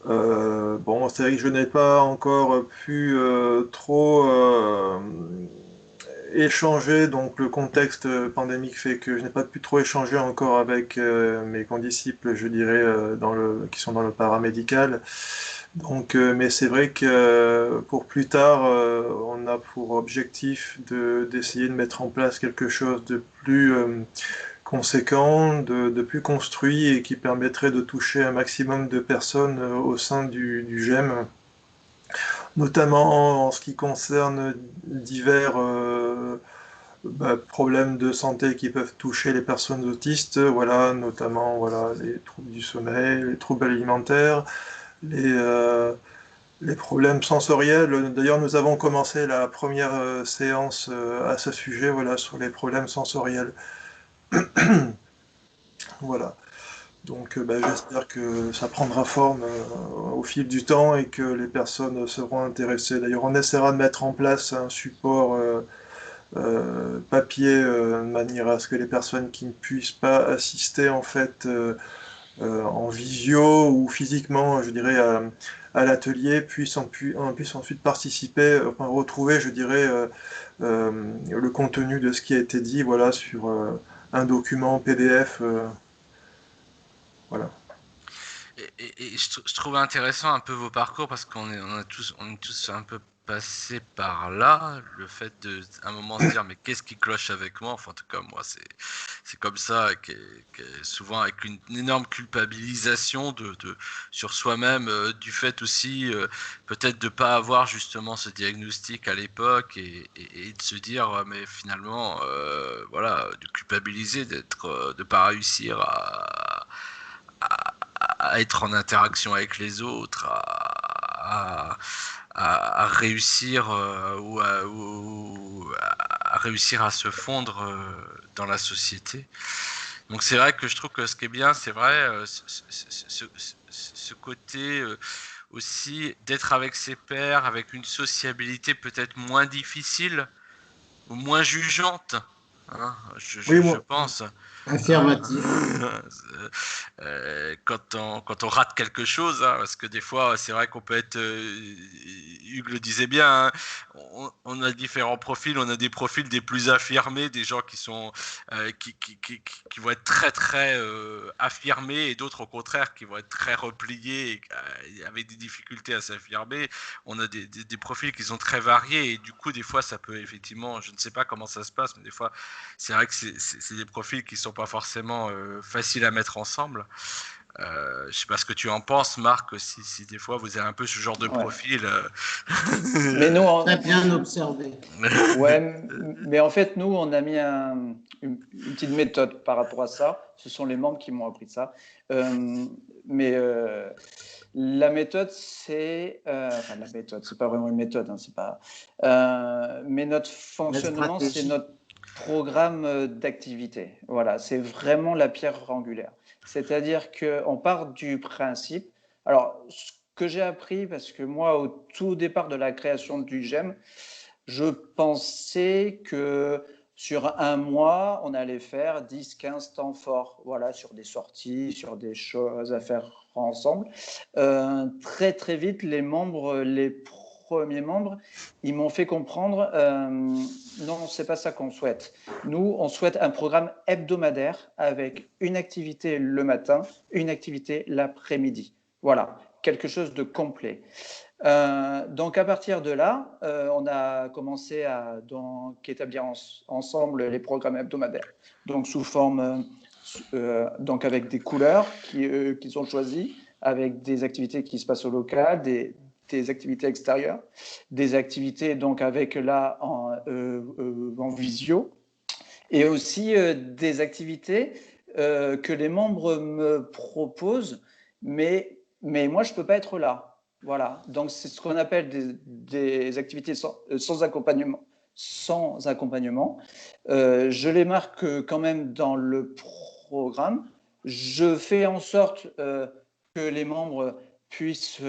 bon, c'est vrai que je n'ai pas encore pu trop échanger, donc le contexte pandémique fait que je n'ai pas pu trop échanger encore avec mes condisciples, je dirais, qui sont dans le paramédical. Donc, mais c'est vrai que pour plus tard, on a pour objectif d'essayer de mettre en place quelque chose de plus conséquent, de plus construit et qui permettrait de toucher un maximum de personnes au sein du GEM, notamment en ce qui concerne divers problèmes de santé qui peuvent toucher les personnes autistes, voilà, notamment voilà, les troubles du sommeil, les troubles alimentaires, les, euh, les problèmes sensoriels. D'ailleurs, nous avons commencé la première séance à ce sujet, voilà, sur les problèmes sensoriels. Voilà. Donc, j'espère que ça prendra forme au fil du temps et que les personnes seront intéressées. D'ailleurs, on essaiera de mettre en place un support papier de manière à ce que les personnes qui ne puissent pas assister en fait en visio ou physiquement, je dirais, à l'atelier puissent ensuite participer, enfin retrouver, je dirais, le contenu de ce qui a été dit, voilà, sur un document PDF, voilà. Et je trouve intéressant un peu vos parcours parce on est tous un peu passés par là. Le fait de, à un moment, se dire mais qu'est-ce qui cloche avec moi? Enfin, en tout cas, moi, c'est comme ça, souvent avec une énorme culpabilisation sur soi-même, du fait aussi peut-être de pas avoir justement ce diagnostic à l'époque et de se dire mais finalement, voilà, de culpabiliser, de pas réussir à être en interaction avec les autres, à réussir à réussir à se fondre dans la société. Donc c'est vrai que je trouve que ce qui est bien, c'est vrai, ce côté aussi d'être avec ses pairs, avec une sociabilité peut-être moins difficile ou moins jugeante, hein, Oui, je moi, pense. Affirmatif. Quand on rate quelque chose, hein, parce que des fois, c'est vrai qu'on peut être, Hugues le disait bien, hein, on a différents profils, on a des profils des plus affirmés, des gens qui sont qui vont être très très affirmés et d'autres au contraire qui vont être très repliés et avec des difficultés à s'affirmer. On a des profils qui sont très variés et du coup, des fois, ça peut effectivement, je ne sais pas comment ça se passe, mais des fois, c'est vrai que c'est des profils qui sont pas forcément faciles à mettre ensemble. Je sais pas ce que tu en penses, Marc, si des fois vous avez un peu ce genre de Ouais. profil. Mais nous, Très bien observé. ouais, mais en fait, nous, on a mis une petite méthode par rapport à ça. Ce sont les membres qui m'ont appris ça. Mais la méthode, enfin, la méthode, c'est pas vraiment une méthode, hein, c'est pas. Mais notre fonctionnement, c'est stratégie. notre programme d'activité. Voilà, c'est vraiment la pierre angulaire. C'est-à-dire qu'on part du principe. Alors, ce que j'ai appris, parce que moi, au tout départ de la création du GEM, je pensais que sur un mois, on allait faire 10-15 temps forts, voilà, sur des sorties, sur des choses à faire ensemble. Très très vite, les premiers membres, ils m'ont fait comprendre, non, c'est pas ça qu'on souhaite. Nous, on souhaite un programme hebdomadaire avec une activité le matin, une activité l'après-midi. Voilà, quelque chose de complet. Donc à partir de là, on a commencé à établir ensemble les programmes hebdomadaires. Donc sous forme, donc avec des couleurs qui sont choisies, avec des activités qui se passent au local, des activités extérieures, des activités donc avec là en visio, et aussi des activités que les membres me proposent, mais moi je peux pas être là. Voilà, donc c'est ce qu'on appelle des activités sans accompagnement. Sans accompagnement. Je les marque quand même dans le programme. Je fais en sorte que les membres puissent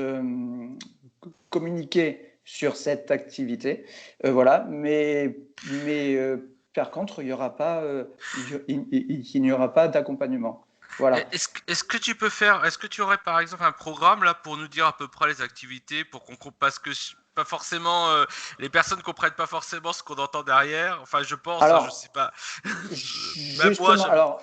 communiquer sur cette activité. Voilà, mais par contre, il n'y aura pas, il n'y aura pas d'accompagnement. Voilà. Est-ce que tu peux faire, est-ce que tu aurais par exemple un programme là pour nous dire à peu près les activités pour qu'on comprenne, parce que pas forcément les personnes comprennent pas forcément ce qu'on entend derrière. Enfin, je pense, hein, je sais Alors, pas. Même moi, justement, alors,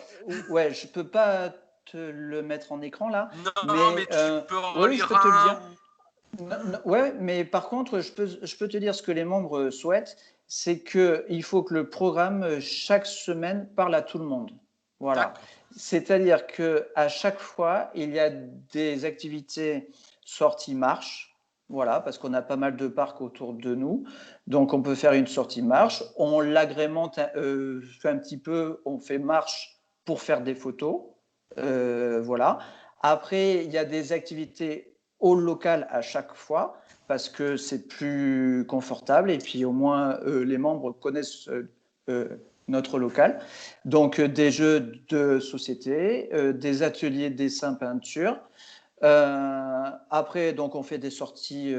ouais, je peux pas te le mettre en écran là, non, mais mais tu peux en oui, je lire peux te le un dire. Ouais, mais par contre, je peux te dire ce que les membres souhaitent, c'est qu'il faut que le programme, chaque semaine, parle à tout le monde. Voilà. C'est-à-dire qu'à chaque fois, il y a des activités sorties marche. Voilà, parce qu'on a pas mal de parcs autour de nous. Donc, on peut faire une sortie marche. On l'agrémente un petit peu, on fait marche pour faire des photos. Voilà. Après, il y a des activités au local à chaque fois parce que c'est plus confortable et puis au moins les membres connaissent notre local. Donc des jeux de société, des ateliers dessin peinture. Après, donc on fait des sorties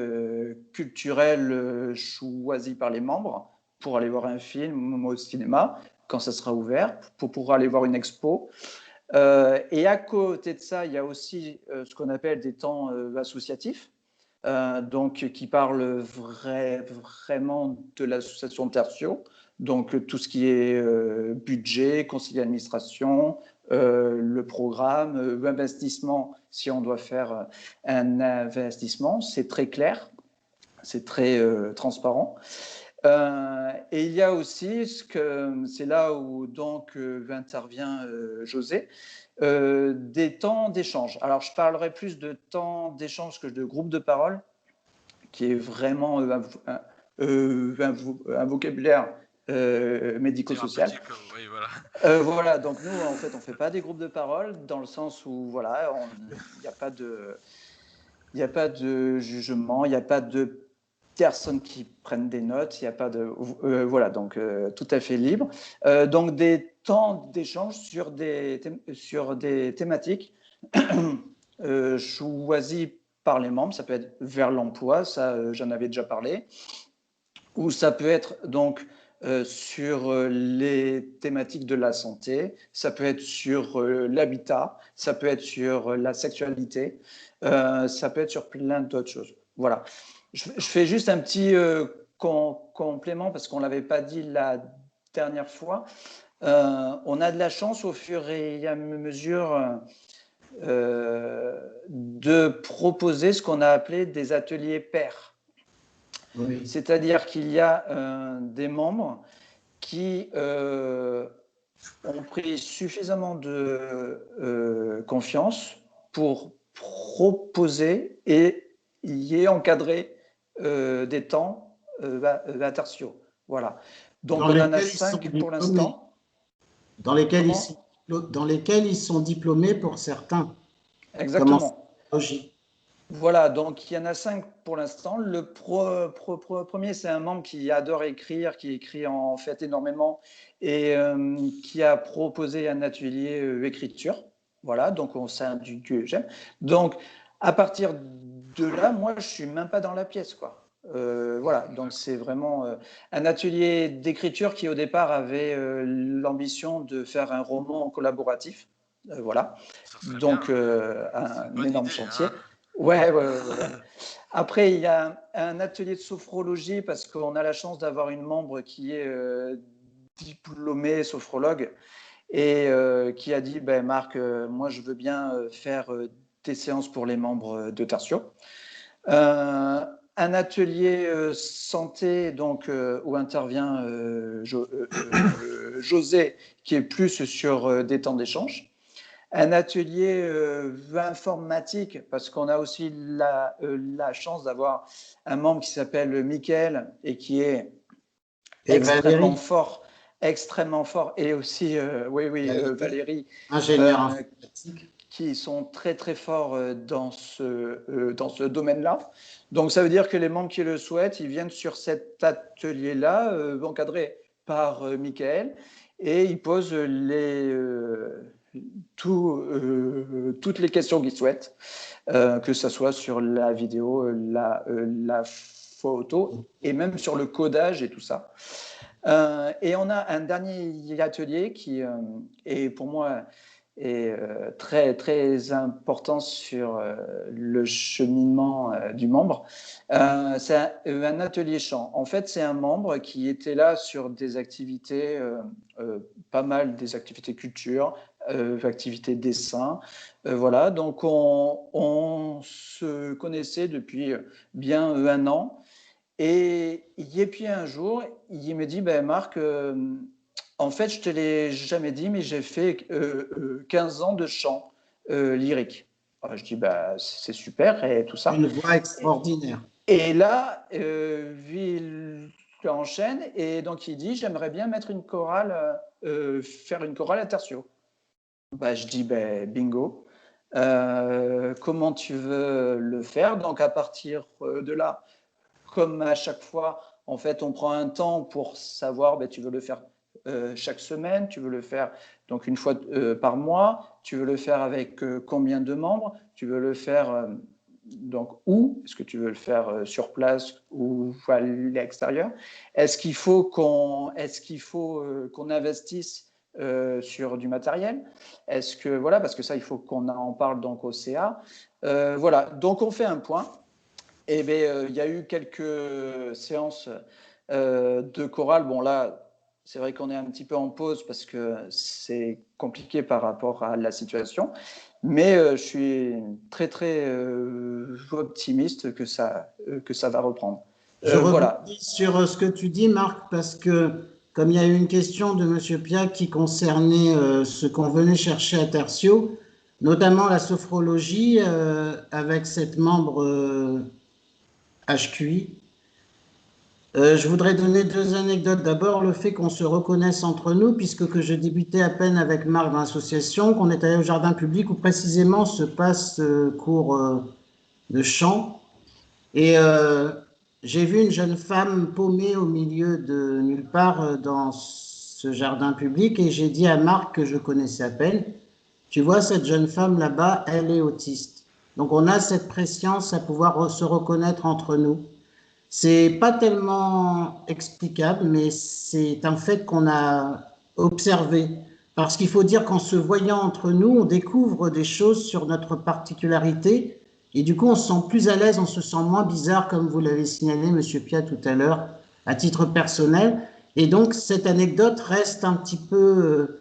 culturelles choisies par les membres pour aller voir un film au cinéma quand ça sera ouvert, pour aller voir une expo. Et à côté de ça, il y a aussi ce qu'on appelle des temps associatifs, donc qui parlent vraiment de l'association Tertio, donc tout ce qui est budget, conseil d'administration, le programme, investissement, si on doit faire un investissement, c'est très clair, c'est très transparent. Et il y a aussi c'est là où donc intervient José, des temps d'échange. Alors je parlerai plus de temps d'échange que de groupe de parole, qui est vraiment un vocabulaire médico-social. Oui, voilà. Voilà, donc nous en fait on fait pas des groupes de parole dans le sens où voilà, il n'y a pas de jugement, il n'y a pas de personnes qui prennent des notes, il n'y a pas de... voilà, donc tout à fait libre. Donc des temps d'échange sur des thématiques choisies par les membres. Ça peut être vers l'emploi, ça j'en avais déjà parlé. Ou ça peut être donc sur les thématiques de la santé, ça peut être sur l'habitat, ça peut être sur la sexualité, ça peut être sur plein d'autres choses. Voilà. Je fais juste un petit complément parce qu'on ne l'avait pas dit la dernière fois. On a de la chance au fur et à mesure de proposer ce qu'on a appelé des ateliers pairs. Oui. C'est-à-dire qu'il y a des membres qui ont pris suffisamment de confiance pour proposer et y encadrer des temps intertiaux. Voilà. Donc on en a 5 pour l'instant. Dans lesquels ils sont diplômés pour certains. Exactement. Voilà, donc il y en a 5 pour l'instant. Le premier, c'est un membre qui adore écrire, qui écrit en fait énormément et qui a proposé un atelier écriture. Voilà, donc c'est un du que j'aime. Donc à partir de là, moi, je suis même pas dans la pièce, quoi. Voilà, donc c'est vraiment un atelier d'écriture qui au départ avait l'ambition de faire un roman collaboratif. Voilà, donc un énorme chantier. Hein. Ouais. Après, il y a un atelier de sophrologie parce qu'on a la chance d'avoir une membre qui est diplômée sophrologue et qui a dit Marc, moi je veux bien faire des séances pour les membres de Tertio. Un atelier santé donc, où intervient José qui est plus sur des temps d'échange. Un atelier informatique, parce qu'on a aussi la chance d'avoir un membre qui s'appelle Mickaël et qui est extrêmement fort, et aussi, Valérie, ingénieur informatique, qui sont très très forts dans ce domaine-là. Donc ça veut dire que les membres qui le souhaitent, ils viennent sur cet atelier-là, encadré par Mickaël, et ils posent toutes les questions qu'ils souhaitent, que ce soit sur la vidéo, la photo et même sur le codage et tout ça. Et on a un dernier atelier qui est pour moi est très, très important sur le cheminement du membre. C'est un atelier chant. En fait, c'est un membre qui était là sur des activités, pas mal des activités culture, activité de dessin. Voilà, donc on se connaissait depuis bien 1 an. Et puis un jour, il me dit, ben Marc, en fait, je te l'ai jamais dit, mais j'ai fait 15 ans de chant lyrique. Alors, je dis, bah, c'est super et tout ça. Une voix extraordinaire. Et là, il enchaîne et donc il dit, j'aimerais bien mettre une chorale, faire une chorale à tertio. Bah, je dis, ben, bingo. Comment tu veux le faire? Donc à partir de là, comme à chaque fois, en fait, on prend un temps pour savoir, ben, tu veux le faire chaque semaine, tu veux le faire donc une fois par mois, tu veux le faire avec combien de membres, tu veux le faire donc où, est-ce que tu veux le faire sur place ou à l'extérieur? Est-ce qu'il faut qu'on investisse sur du matériel? Est-ce que voilà, parce que ça, il faut qu'on en parle donc au CA. Voilà, donc on fait un point. Eh bien, il y a eu quelques séances de chorale. Bon, là, c'est vrai qu'on est un petit peu en pause parce que c'est compliqué par rapport à la situation. Mais je suis très, très optimiste que ça va reprendre. Je Voilà. rebondis sur ce que tu dis, Marc, parce que comme il y a eu une question de M. Pia qui concernait ce qu'on venait chercher à Tertio, notamment la sophrologie avec cette membre HQI. Je voudrais donner 2 anecdotes. D'abord, le fait qu'on se reconnaisse entre nous, puisque que je débutais à peine avec Marc dans l'association, qu'on est allé au jardin public où précisément se passe cours de chant. Et j'ai vu une jeune femme paumée au milieu de nulle part dans ce jardin public et j'ai dit à Marc, que je connaissais à peine, tu vois, cette jeune femme là-bas, elle est autiste. Donc on a cette préscience à pouvoir se reconnaître entre nous. C'est pas tellement explicable, mais c'est un fait qu'on a observé. Parce qu'il faut dire qu'en se voyant entre nous, on découvre des choses sur notre particularité et du coup, on se sent plus à l'aise, on se sent moins bizarre, comme vous l'avez signalé, Monsieur Pia, tout à l'heure, à titre personnel. Et donc, cette anecdote reste un petit peu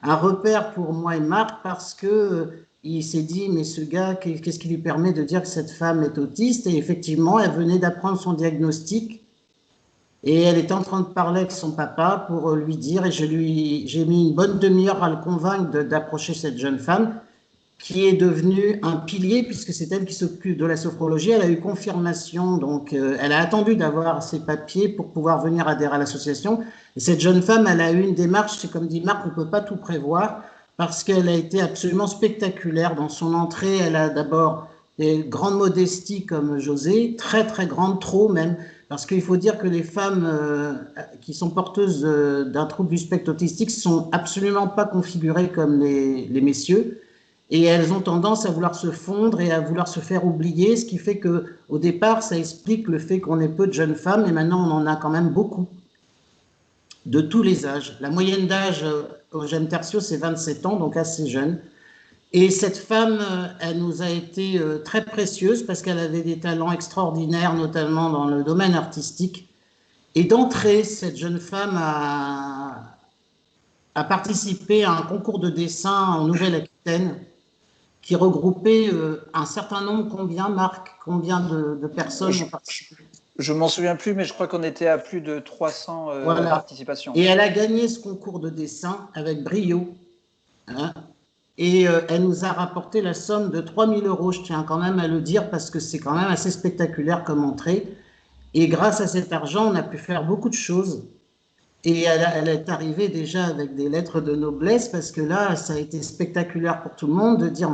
un repère pour moi et Marc parce que il s'est dit, mais ce gars, qu'est-ce qui lui permet de dire que cette femme est autiste? Et effectivement, elle venait d'apprendre son diagnostic et elle était en train de parler avec son papa pour lui dire, et j'ai mis une bonne demi-heure à le convaincre d'approcher cette jeune femme qui est devenue un pilier puisque c'est elle qui s'occupe de la sophrologie. Elle a eu confirmation, donc elle a attendu d'avoir ses papiers pour pouvoir venir adhérer à l'association. Et cette jeune femme, elle a eu une démarche, c'est comme dit Marc, on ne peut pas tout prévoir, parce qu'elle a été absolument spectaculaire dans son entrée. Elle a d'abord des grandes modesties comme José, très très grandes, trop même, parce qu'il faut dire que les femmes qui sont porteuses d'un trouble du spectre autistique sont absolument pas configurées comme les messieurs. Et elles ont tendance à vouloir se fondre et à vouloir se faire oublier, ce qui fait qu'au départ, ça explique le fait qu'on ait peu de jeunes femmes, et maintenant on en a quand même beaucoup, de tous les âges. La moyenne d'âge au jeune tertio, c'est 27 ans, donc assez jeune. Et cette femme, elle nous a été très précieuse parce qu'elle avait des talents extraordinaires, notamment dans le domaine artistique. Et d'entrée, cette jeune femme a participé à un concours de dessin en Nouvelle-Aquitaine qui regroupait un certain nombre, combien, Marc, combien de personnes ont participé? Je m'en souviens plus, mais je crois qu'on était à plus de 300 voilà. participations. Et elle a gagné ce concours de dessin avec brio. Hein, et elle nous a rapporté la somme de 3 000 €, je tiens quand même à le dire, parce que c'est quand même assez spectaculaire comme entrée. Et grâce à cet argent, on a pu faire beaucoup de choses. Et elle est arrivée déjà avec des lettres de noblesse, parce que là, ça a été spectaculaire pour tout le monde de dire,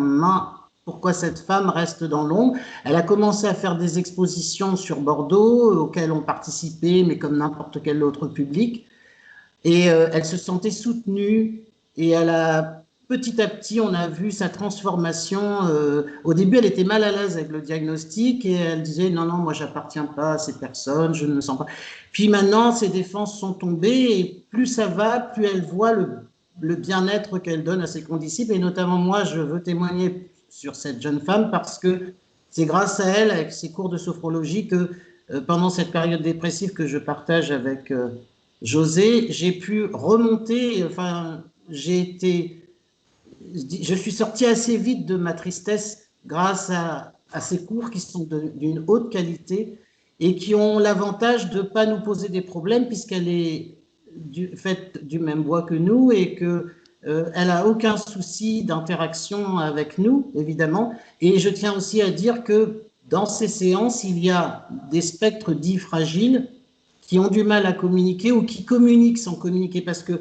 pourquoi cette femme reste dans l'ombre? Elle a commencé à faire des expositions sur Bordeaux, auxquelles ont participé, mais comme n'importe quel autre public. Et elle se sentait soutenue, et elle a, petit à petit, on a vu sa transformation. Au début, elle était mal à l'aise avec le diagnostic, et elle disait, non, moi, j'appartiens pas à ces personnes, je ne me sens pas. Puis maintenant, ses défenses sont tombées, et plus ça va, plus elle voit le bien-être qu'elle donne à ses condisciples. Et notamment, moi, je veux témoigner sur cette jeune femme parce que c'est grâce à elle, avec ses cours de sophrologie, que pendant cette période dépressive que je partage avec José, j'ai pu remonter, enfin, j'ai été je suis sorti assez vite de ma tristesse grâce à ces cours qui sont d'une haute qualité et qui ont l'avantage de ne pas nous poser des problèmes puisqu'elle est faite du même bois que nous et que elle n'a aucun souci d'interaction avec nous, évidemment. Et je tiens aussi à dire que dans ces séances, il y a des spectres dits fragiles qui ont du mal à communiquer ou qui communiquent sans communiquer. Parce que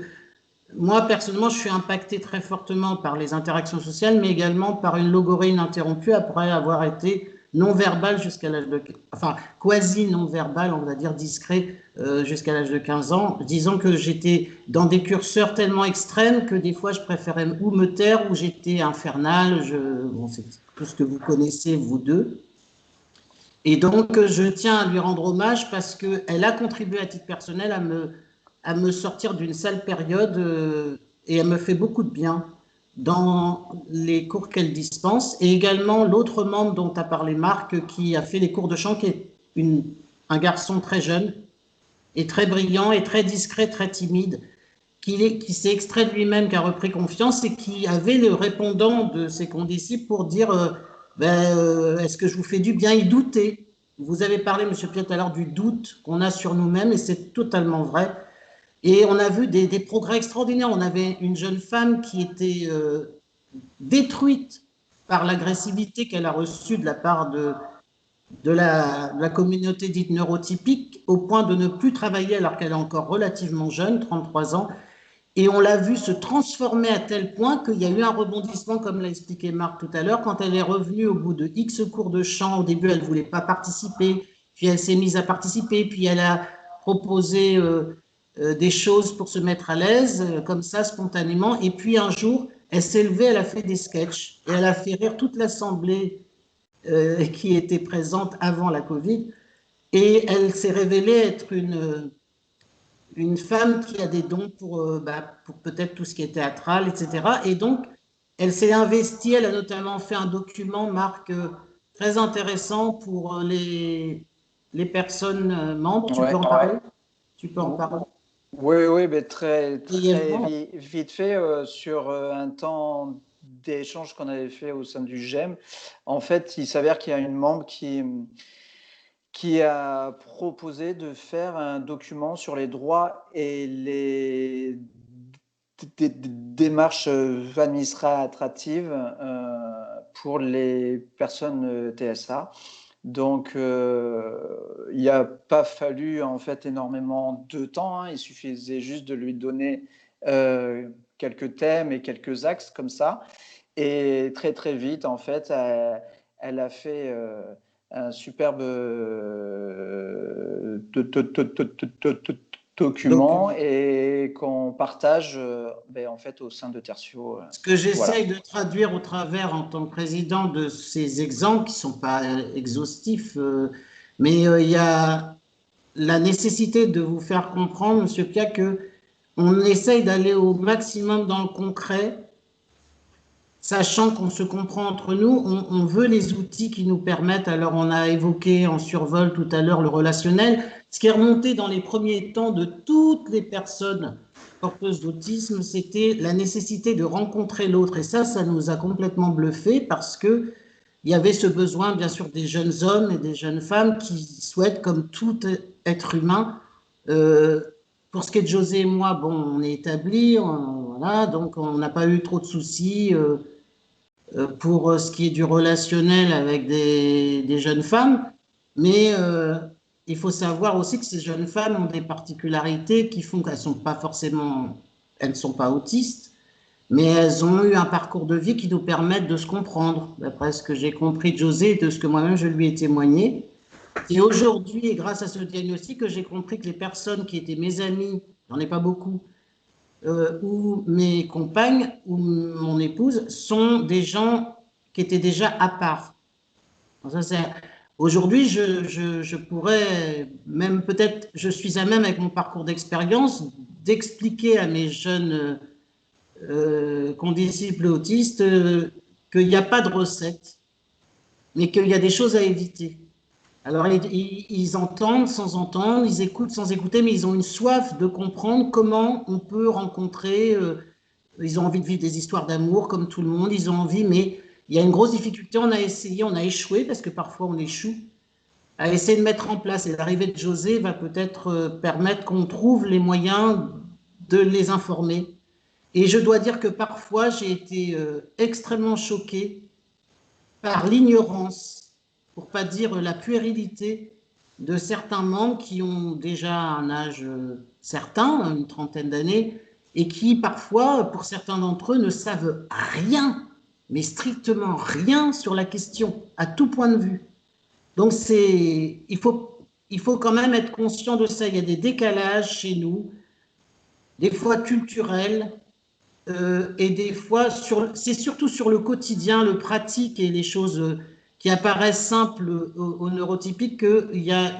moi, personnellement, je suis impacté très fortement par les interactions sociales, mais également par une logorrhée ininterrompue après avoir été non-verbal jusqu'à l'âge de... Enfin, quasi non-verbal, on va dire discret, jusqu'à l'âge de 15 ans. Disons que j'étais dans des curseurs tellement extrêmes que des fois, je préférais ou me taire ou j'étais infernal. Bon, c'est tout ce que vous connaissez, vous deux. Et donc, je tiens à lui rendre hommage parce qu'elle a contribué à titre personnel à me sortir d'une sale période et elle me fait beaucoup de bien dans les cours qu'elle dispense. Et également l'autre membre dont a parlé Marc qui a fait les cours de chant, qui est un garçon très jeune et très brillant et très discret, très timide, qui s'est extrait de lui-même, qui a repris confiance et qui avait le répondant de ses condisciples pour dire est-ce que je vous fais du bien? Il doutait. Vous avez parlé, M. Piet, tout à l'heure du doute qu'on a sur nous-mêmes et c'est totalement vrai. Et on a vu des progrès extraordinaires. On avait une jeune femme qui était détruite par l'agressivité qu'elle a reçue de la part de la communauté dite neurotypique, au point de ne plus travailler alors qu'elle est encore relativement jeune, 33 ans. Et on l'a vu se transformer à tel point qu'il y a eu un rebondissement, comme l'a expliqué Marc tout à l'heure, quand elle est revenue au bout de X cours de chant. Au début, elle ne voulait pas participer, puis elle s'est mise à participer, puis elle a proposé des choses pour se mettre à l'aise, comme ça, spontanément. Et puis un jour, elle s'est levée, elle a fait des sketchs, et elle a fait rire toute l'assemblée qui était présente avant la Covid. Et elle s'est révélée être une femme qui a des dons pour peut-être tout ce qui est théâtral, etc. Et donc, elle s'est investie, elle a notamment fait un document, Marc, très intéressant pour les personnes membres. Tu peux en parler? Tu peux en parler? Oui, mais très vite fait, sur un temps d'échange qu'on avait fait au sein du GEM. En fait, il s'avère qu'il y a une membre qui a proposé de faire un document sur les droits et les démarches administratives pour les personnes TSA. Donc, il n'a pas fallu en fait énormément de temps. Il suffisait juste de lui donner quelques thèmes et quelques axes comme ça. Et très, très vite, en fait, elle a fait un superbe document et qu'on partage en fait au sein de Tertio. Ce que j'essaye de traduire au travers en tant que président de ces exemples qui ne sont pas exhaustifs, mais il y a la nécessité de vous faire comprendre, M. Pia, qu'on essaye d'aller au maximum dans le concret, sachant qu'on se comprend entre nous, on veut les outils qui nous permettent, alors on a évoqué en survol tout à l'heure le relationnel, ce qui est remonté dans les premiers temps de toutes les personnes porteuses d'autisme, c'était la nécessité de rencontrer l'autre. Et ça nous a complètement bluffé parce qu'il y avait ce besoin, bien sûr, des jeunes hommes et des jeunes femmes qui souhaitent, comme tout être humain, pour ce qui est de José et moi, bon, on est établis, voilà, donc on n'a pas eu trop de soucis pour ce qui est du relationnel avec des jeunes femmes, mais il faut savoir aussi que ces jeunes femmes ont des particularités qui font qu'elles elles ne sont pas autistes, mais elles ont eu un parcours de vie qui nous permettent de se comprendre, d'après ce que j'ai compris de José et de ce que moi-même je lui ai témoigné. Et aujourd'hui, et grâce à ce diagnostic, que j'ai compris que les personnes qui étaient mes amies, j'en ai pas beaucoup, ou mes compagnes ou mon épouse sont des gens qui étaient déjà à part. Aujourd'hui, je pourrais même peut-être, je suis à même avec mon parcours d'expérience d'expliquer à mes jeunes condisciples autistes qu'il n'y a pas de recette, mais qu'il y a des choses à éviter. Alors, ils entendent sans entendre, ils écoutent sans écouter, mais ils ont une soif de comprendre comment on peut rencontrer ils ont envie de vivre des histoires d'amour comme tout le monde, ils ont envie, mais il y a une grosse difficulté, on a essayé, on a échoué, parce que parfois on échoue, à essayer de mettre en place. Et l'arrivée de José va peut-être permettre qu'on trouve les moyens de les informer. Et je dois dire que parfois, j'ai été extrêmement choquée par l'ignorance, pour ne pas dire la puérilité, de certains membres qui ont déjà un âge certain, une trentaine d'années, et qui parfois, pour certains d'entre eux, ne savent rien, mais strictement rien sur la question, à tout point de vue. Donc, il faut quand même être conscient de ça. Il y a des décalages chez nous, des fois culturels, et des fois, c'est surtout sur le quotidien, le pratique et les choses qui apparaissent simples aux neurotypiques qu'il y a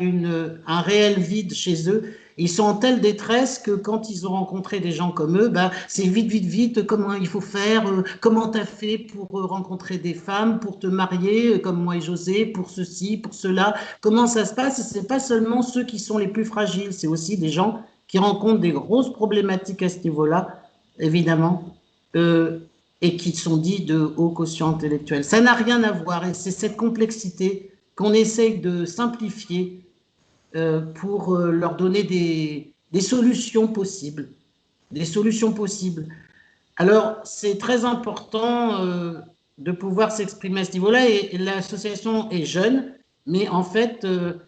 un réel vide chez eux. Ils sont en telle détresse que quand ils ont rencontré des gens comme eux, bah, c'est vite, vite, vite, comment il faut faire, comment tu as fait pour rencontrer des femmes, pour te marier, comme moi et José, pour ceci, pour cela, comment ça se passe. Et ce n'est pas seulement ceux qui sont les plus fragiles, c'est aussi des gens qui rencontrent des grosses problématiques à ce niveau-là, évidemment, et qui sont dits de haut quotient intellectuel. Ça n'a rien à voir, et c'est cette complexité qu'on essaye de simplifier pour leur donner des solutions possibles. Des solutions possibles. Alors, c'est très important de pouvoir s'exprimer à ce niveau-là, et l'association est jeune, mais en fait,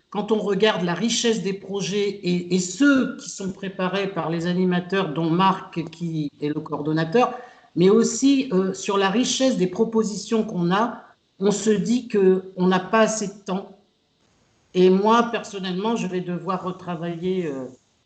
quand on regarde la richesse des projets et ceux qui sont préparés par les animateurs, dont Marc, qui est le coordonnateur, mais aussi sur la richesse des propositions qu'on a, on se dit qu'on n'a pas assez de temps. Et moi, personnellement, je vais devoir retravailler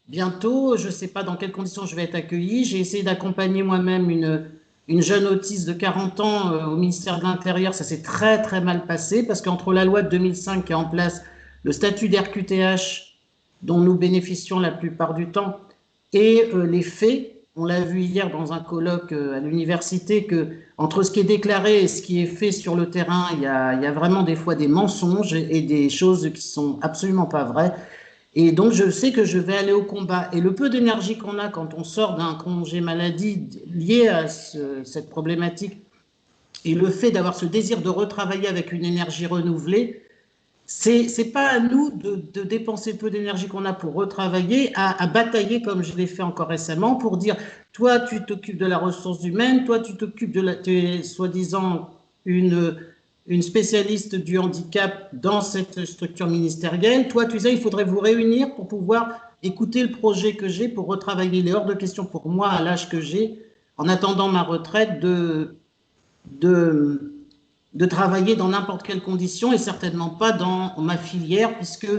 bientôt. Je ne sais pas dans quelles conditions je vais être accueillie. J'ai essayé d'accompagner moi-même une jeune autiste de 40 ans au ministère de l'Intérieur. Ça s'est très, très mal passé parce qu'entre la loi de 2005 qui est en place, le statut d'RQTH dont nous bénéficions la plupart du temps, et les faits, on l'a vu hier dans un colloque à l'université, que entre ce qui est déclaré et ce qui est fait sur le terrain, il y a vraiment des fois des mensonges et des choses qui sont absolument pas vraies. Et donc, je sais que je vais aller au combat. Et le peu d'énergie qu'on a quand on sort d'un congé maladie lié à cette problématique, et le fait d'avoir ce désir de retravailler avec une énergie renouvelée, c'est pas à nous de dépenser le peu d'énergie qu'on a pour retravailler, à batailler comme je l'ai fait encore récemment pour dire toi tu t'occupes de la ressource humaine, toi tu t'occupes tu es soi-disant une spécialiste du handicap dans cette structure ministérielle, toi tu sais il faudrait vous réunir pour pouvoir écouter le projet que j'ai pour retravailler. Il est hors de question pour moi à l'âge que j'ai, en attendant ma retraite, de travailler dans n'importe quelle condition et certainement pas dans ma filière, puisque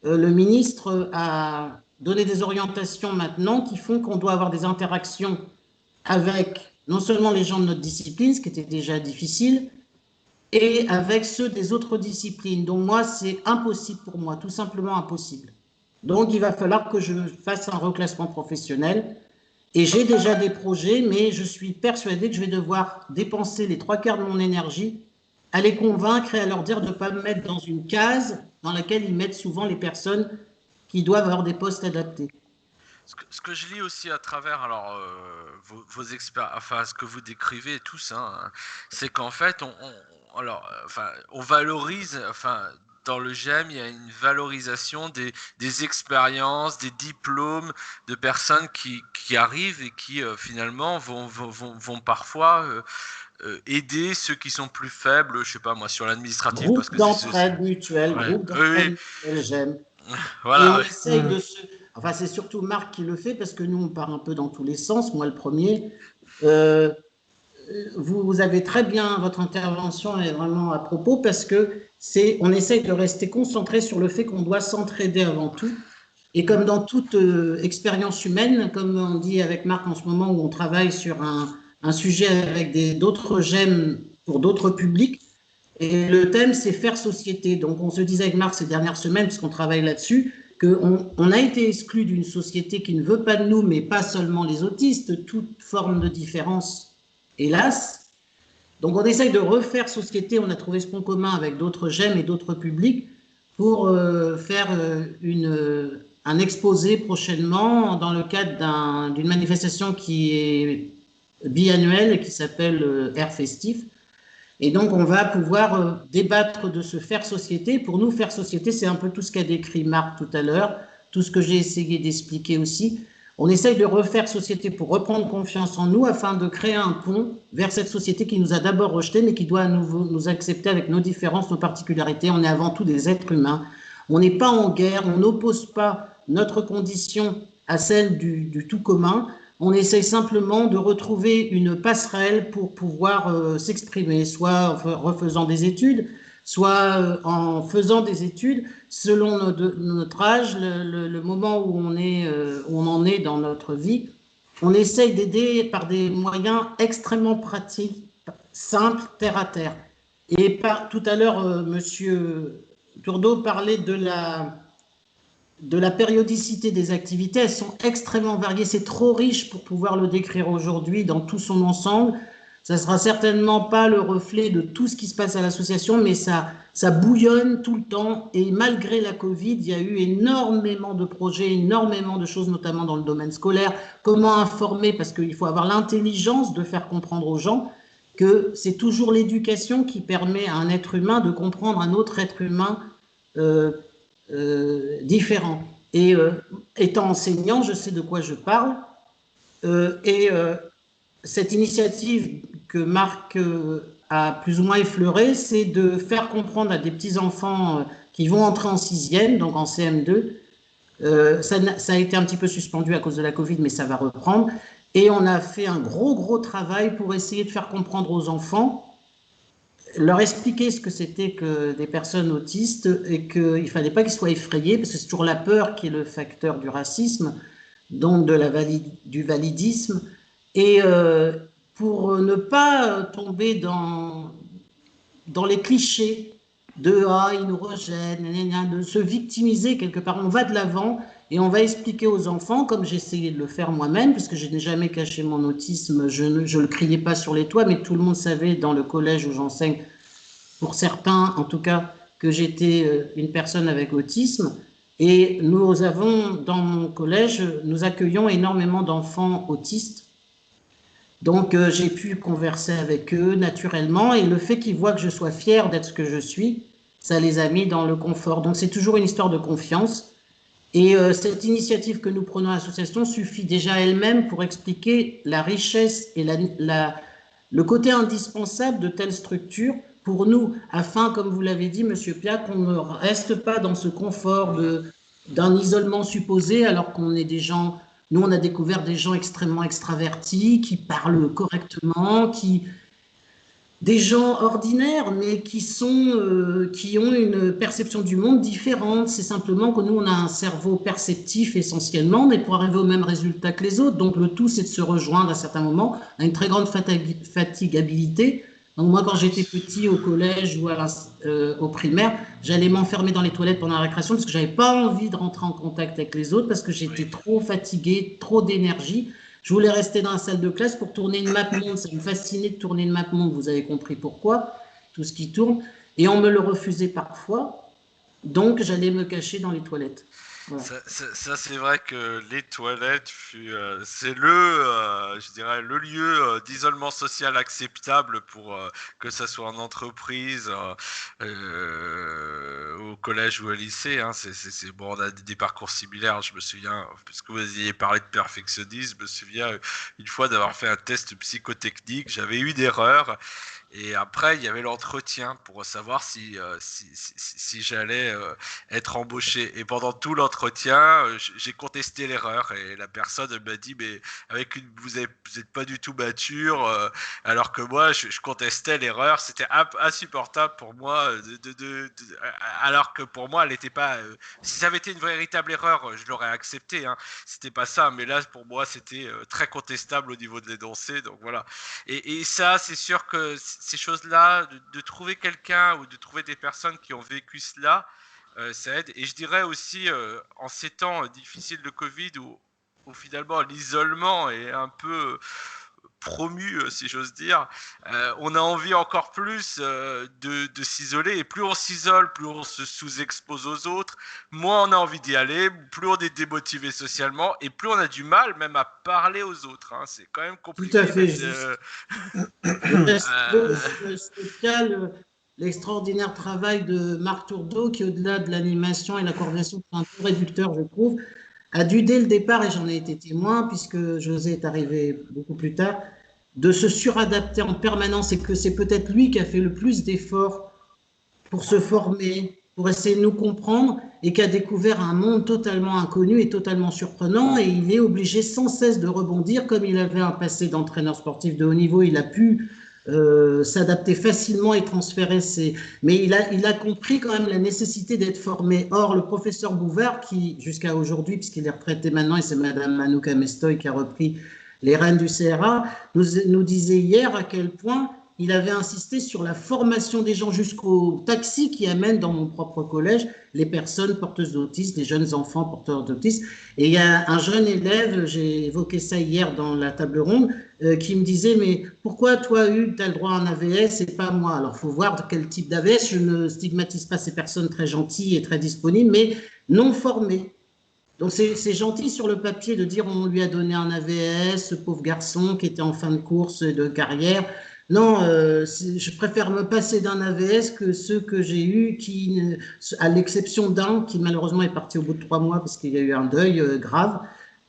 le ministre a donné des orientations maintenant qui font qu'on doit avoir des interactions avec non seulement les gens de notre discipline, ce qui était déjà difficile, et avec ceux des autres disciplines. Donc moi, c'est impossible pour moi, tout simplement impossible. Donc il va falloir que je fasse un reclassement professionnel. Et j'ai déjà des projets, mais je suis persuadée que je vais devoir dépenser les 3/4 de mon énergie à les convaincre et à leur dire de ne pas me mettre dans une case dans laquelle ils mettent souvent les personnes qui doivent avoir des postes adaptés. Ce que je lis aussi à travers vos experts, enfin ce que vous décrivez tous, hein, c'est qu'en fait on valorise, dans le GEM, il y a une valorisation des expériences, des diplômes de personnes qui arrivent et qui finalement vont parfois aider ceux qui sont plus faibles, je sais pas moi, sur l'administratif. Groupe d'entraide mutuelle, ouais. groupe d'entraide mutuelle, GEM. Voilà, et on essaye de se... Enfin, c'est surtout Marc qui le fait parce que nous, on part un peu dans tous les sens, moi le premier. Vous avez très bien, votre intervention est vraiment à propos parce que on essaye de rester concentré sur le fait qu'on doit s'entraider avant tout. Et comme dans toute expérience humaine, comme on dit avec Marc en ce moment où on travaille sur un sujet avec d'autres GEM pour d'autres publics, et le thème c'est faire société. Donc on se disait avec Marc ces dernières semaines, puisqu'on travaille là-dessus, qu'on a été exclu d'une société qui ne veut pas de nous, mais pas seulement les autistes, toute forme de différence, hélas. Donc on essaye de refaire société, on a trouvé ce point commun avec d'autres GEM et d'autres publics pour faire un exposé prochainement dans le cadre d'une manifestation qui est biannuel qui s'appelle Air Festif. Et donc, on va pouvoir débattre de ce faire société. Pour nous, faire société, c'est un peu tout ce qu'a décrit Marc tout à l'heure, tout ce que j'ai essayé d'expliquer aussi. On essaye de refaire société pour reprendre confiance en nous afin de créer un pont vers cette société qui nous a d'abord rejetés, mais qui doit à nouveau nous accepter avec nos différences, nos particularités. On est avant tout des êtres humains. On n'est pas en guerre, on n'oppose pas notre condition à celle du tout commun. On essaye simplement de retrouver une passerelle pour pouvoir s'exprimer, soit en refaisant des études, soit en faisant des études selon notre âge, le moment où on en est dans notre vie. On essaye d'aider par des moyens extrêmement pratiques, simples, terre à terre. Et tout à l'heure, Monsieur Tourdeau parlait de la périodicité des activités. Elles sont extrêmement variées. C'est trop riche pour pouvoir le décrire aujourd'hui dans tout son ensemble. Ça ne sera certainement pas le reflet de tout ce qui se passe à l'association, mais ça bouillonne tout le temps. Et malgré la Covid, il y a eu énormément de projets, énormément de choses, notamment dans le domaine scolaire. Comment informer, parce qu'il faut avoir l'intelligence de faire comprendre aux gens que c'est toujours l'éducation qui permet à un être humain de comprendre un autre être humain différent. Et étant enseignant, je sais de quoi je parle. Cette initiative que Marc a plus ou moins effleurée, c'est de faire comprendre à des petits-enfants qui vont entrer en 6e, donc en CM2. Ça a été un petit peu suspendu à cause de la Covid, mais ça va reprendre. Et on a fait un gros travail pour essayer de faire comprendre aux enfants, leur expliquer ce que c'était que des personnes autistes et qu'il ne fallait pas qu'ils soient effrayés, parce que c'est toujours la peur qui est le facteur du racisme, donc du validisme, et pour ne pas tomber dans les clichés de « ah, ils nous rejettent », de se victimiser quelque part. On va de l'avant et on va expliquer aux enfants, comme j'ai essayé de le faire moi-même, puisque je n'ai jamais caché mon autisme, je ne le criais pas sur les toits, mais tout le monde savait dans le collège où j'enseigne, pour certains en tout cas, que j'étais une personne avec autisme. Et nous avons, dans mon collège, nous accueillons énormément d'enfants autistes. Donc, j'ai pu converser avec eux naturellement. Et le fait qu'ils voient que je sois fière d'être ce que je suis, ça les a mis dans le confort. Donc, c'est toujours une histoire de confiance. Et cette initiative que nous prenons à l'association suffit déjà elle-même pour expliquer la richesse et le côté indispensable de telles structures pour nous, afin, comme vous l'avez dit, Monsieur Pia, qu'on ne reste pas dans ce confort d'un isolement supposé, alors qu'on est des gens, nous on a découvert des gens extrêmement extravertis, qui parlent correctement, des gens ordinaires, mais qui ont une perception du monde différente. C'est simplement que nous, on a un cerveau perceptif essentiellement, mais pour arriver au même résultat que les autres. Donc, le tout, c'est de se rejoindre à certains moments. On a une très grande fatigabilité. Donc, moi, quand j'étais petit au collège ou au primaire, j'allais m'enfermer dans les toilettes pendant la récréation parce que j'avais pas envie de rentrer en contact avec les autres parce que j'étais trop fatiguée, trop d'énergie. Je voulais rester dans la salle de classe pour tourner une map monde. Ça me fascinait de tourner une map monde. Vous avez compris pourquoi, tout ce qui tourne. Et on me le refusait parfois. Donc, j'allais me cacher dans les toilettes. Voilà. Ça c'est vrai que les toilettes, c'est je dirais, le lieu d'isolement social acceptable pour que ça soit en entreprise, au collège ou au lycée. Hein. C'est bon, on a des parcours similaires. Je me souviens, puisque vous ayez parlé de perfectionnisme, je me souviens une fois d'avoir fait un test psychotechnique. J'avais eu d'erreurs. Et après, il y avait l'entretien pour savoir si j'allais être embauché. Et pendant tout l'entretien, j'ai contesté l'erreur. Et la personne m'a dit, mais vous êtes pas du tout mature. Alors que moi, je contestais l'erreur. C'était insupportable pour moi. Alors que pour moi, elle n'était pas... si ça avait été une véritable erreur, je l'aurais accepté. Hein. C'était pas ça. Mais là, pour moi, c'était très contestable au niveau de l'énoncé. Donc voilà. Et ça, c'est sûr que ces choses-là, de trouver quelqu'un ou de trouver des personnes qui ont vécu cela, ça aide. Et je dirais aussi, en ces temps difficiles de Covid, où finalement l'isolement est un peu promu, si j'ose dire, on a envie encore plus de s'isoler. Et plus on s'isole, plus on se sous-expose aux autres, moins on a envie d'y aller, plus on est démotivé socialement, et plus on a du mal même à parler aux autres. Hein. C'est quand même compliqué. Tout à fait juste. L'extraordinaire travail de Marc Tourdeau, qui au-delà de l'animation et la coordination, c'est un peu réducteur, je trouve, a dû dès le départ, et j'en ai été témoin, puisque José est arrivé beaucoup plus tard, de se suradapter en permanence, et que c'est peut-être lui qui a fait le plus d'efforts pour se former, pour essayer de nous comprendre, et qui a découvert un monde totalement inconnu et totalement surprenant, et il est obligé sans cesse de rebondir. Comme il avait un passé d'entraîneur sportif de haut niveau, il a pu s'adapter facilement et transférer ses... Mais il a compris quand même la nécessité d'être formé. Or, le professeur Bouvard, qui jusqu'à aujourd'hui, puisqu'il est retraité maintenant, et c'est Madame Manouka Mestoy qui a repris les rênes du CRA, nous disait hier à quel point il avait insisté sur la formation des gens jusqu'au taxi qui amène dans mon propre collège les personnes porteuses d'autisme, les jeunes enfants porteurs d'autisme. Et il y a un jeune élève, j'ai évoqué ça hier dans la table ronde, qui me disait, mais pourquoi toi, Hugues, tu as le droit à un AVS et pas moi? Alors, il faut voir quel type d'AVS. Je ne stigmatise pas ces personnes très gentilles et très disponibles, mais non formées. Donc, c'est gentil sur le papier de dire on lui a donné un AVS, ce pauvre garçon qui était en fin de course de carrière. Non, je préfère me passer d'un AVS que ceux que j'ai eus, qui, à l'exception d'un qui malheureusement est parti au bout de 3 mois parce qu'il y a eu un deuil grave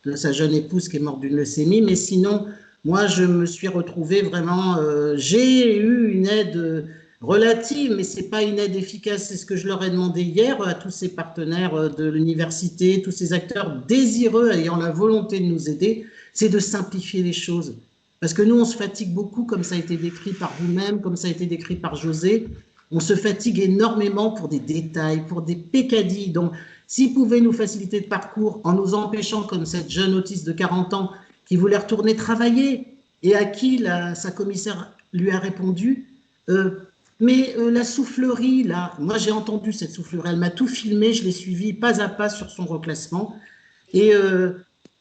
de sa jeune épouse qui est morte d'une leucémie. Mais sinon, moi, je me suis retrouvé vraiment, j'ai eu une aide relative, mais ce n'est pas une aide efficace. C'est ce que je leur ai demandé hier à tous ces partenaires de l'université, tous ces acteurs désireux, ayant la volonté de nous aider, c'est de simplifier les choses. Parce que nous, on se fatigue beaucoup, comme ça a été décrit par vous-même, comme ça a été décrit par José. On se fatigue énormément pour des détails, pour des pécadilles. Donc, s'ils pouvaient nous faciliter le parcours en nous empêchant, comme cette jeune autiste de 40 ans qui voulait retourner travailler et à qui sa commissaire lui a répondu, mais la soufflerie, là, moi j'ai entendu cette soufflerie, elle m'a tout filmé, je l'ai suivie pas à pas sur son reclassement. Et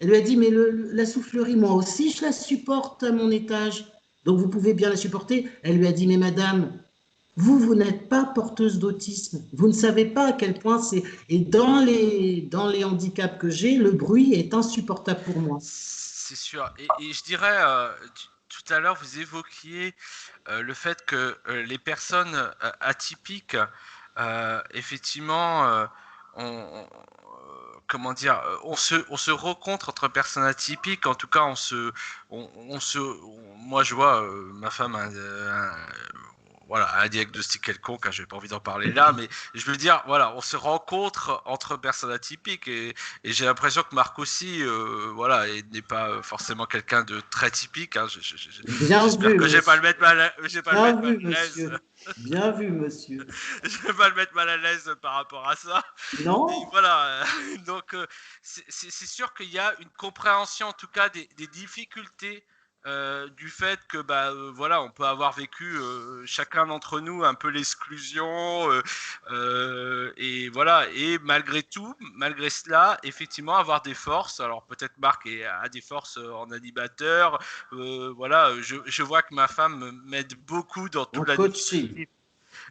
elle lui a dit, mais la soufflerie, moi aussi, je la supporte à mon étage. Donc, vous pouvez bien la supporter. Elle lui a dit, mais madame, vous n'êtes pas porteuse d'autisme. Vous ne savez pas à quel point c'est... Et dans les handicaps que j'ai, le bruit est insupportable pour moi. C'est sûr. Et je dirais, tout à l'heure, vous évoquiez le fait que les personnes atypiques, effectivement, comment dire, on se rencontre entre personnes atypiques. En tout cas, moi, je vois ma femme voilà, un diagnostic quelconque, hein, j'ai pas envie d'en parler là, mais je veux dire, voilà, on se rencontre entre personnes atypiques et j'ai l'impression que Marc aussi, voilà, n'est pas forcément quelqu'un de très typique. Hein, j'espère que j'ai pas le mettre mal à l'aise. Bien vu, monsieur. Je vais pas le mettre mal à l'aise par rapport à ça. Non. Mais voilà, donc c'est sûr qu'il y a une compréhension, en tout cas, des difficultés. Du fait que voilà, on peut avoir vécu chacun d'entre nous un peu l'exclusion et voilà, et malgré tout, malgré cela, effectivement avoir des forces. Alors peut-être Marc a des forces en animateur, voilà, je vois que ma femme m'aide beaucoup dans tout l'administratif.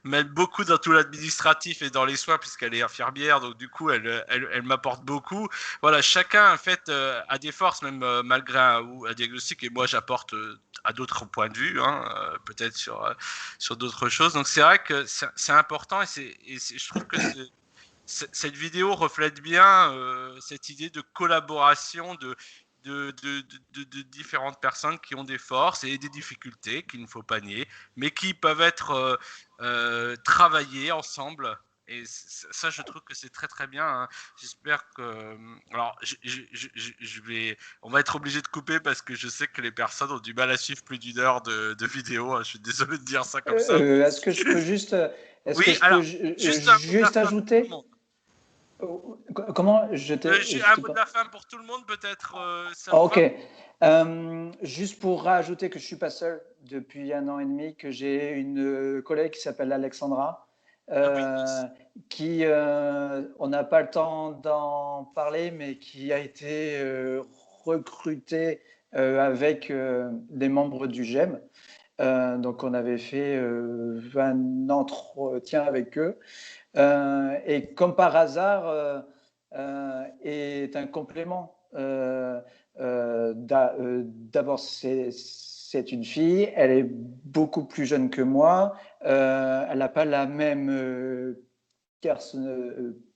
M'aide beaucoup dans tout l'administratif et dans les soins puisqu'elle est infirmière, donc du coup elle m'apporte beaucoup. Voilà, chacun en fait a des forces même malgré un diagnostic, et moi j'apporte à d'autres points de vue, hein, peut-être sur d'autres choses. Donc c'est vrai que c'est important, et je trouve que cette vidéo reflète bien cette idée de collaboration de différentes personnes qui ont des forces et des difficultés qu'il ne faut pas nier, mais qui peuvent être travaillées ensemble. Et ça, je trouve que c'est très très bien. Hein. J'espère que... Alors, on va être obligé de couper parce que je sais que les personnes ont du mal à suivre plus d'1 heure de vidéo. Hein. Je suis désolé de dire ça comme ça. Est-ce que je peux juste, juste ajouter? Comment j'ai un mot de la fin pour tout le monde, peut-être. Ok. Juste pour rajouter que je ne suis pas seul depuis 1 an et demi, que j'ai une collègue qui s'appelle Alexandra, qui, on n'a pas le temps d'en parler, mais qui a été recrutée avec des membres du GEM. Donc, on avait fait un entretien avec eux. Et comme par hasard, est un complément. D'abord, c'est une fille, elle est beaucoup plus jeune que moi, elle n'a pas la même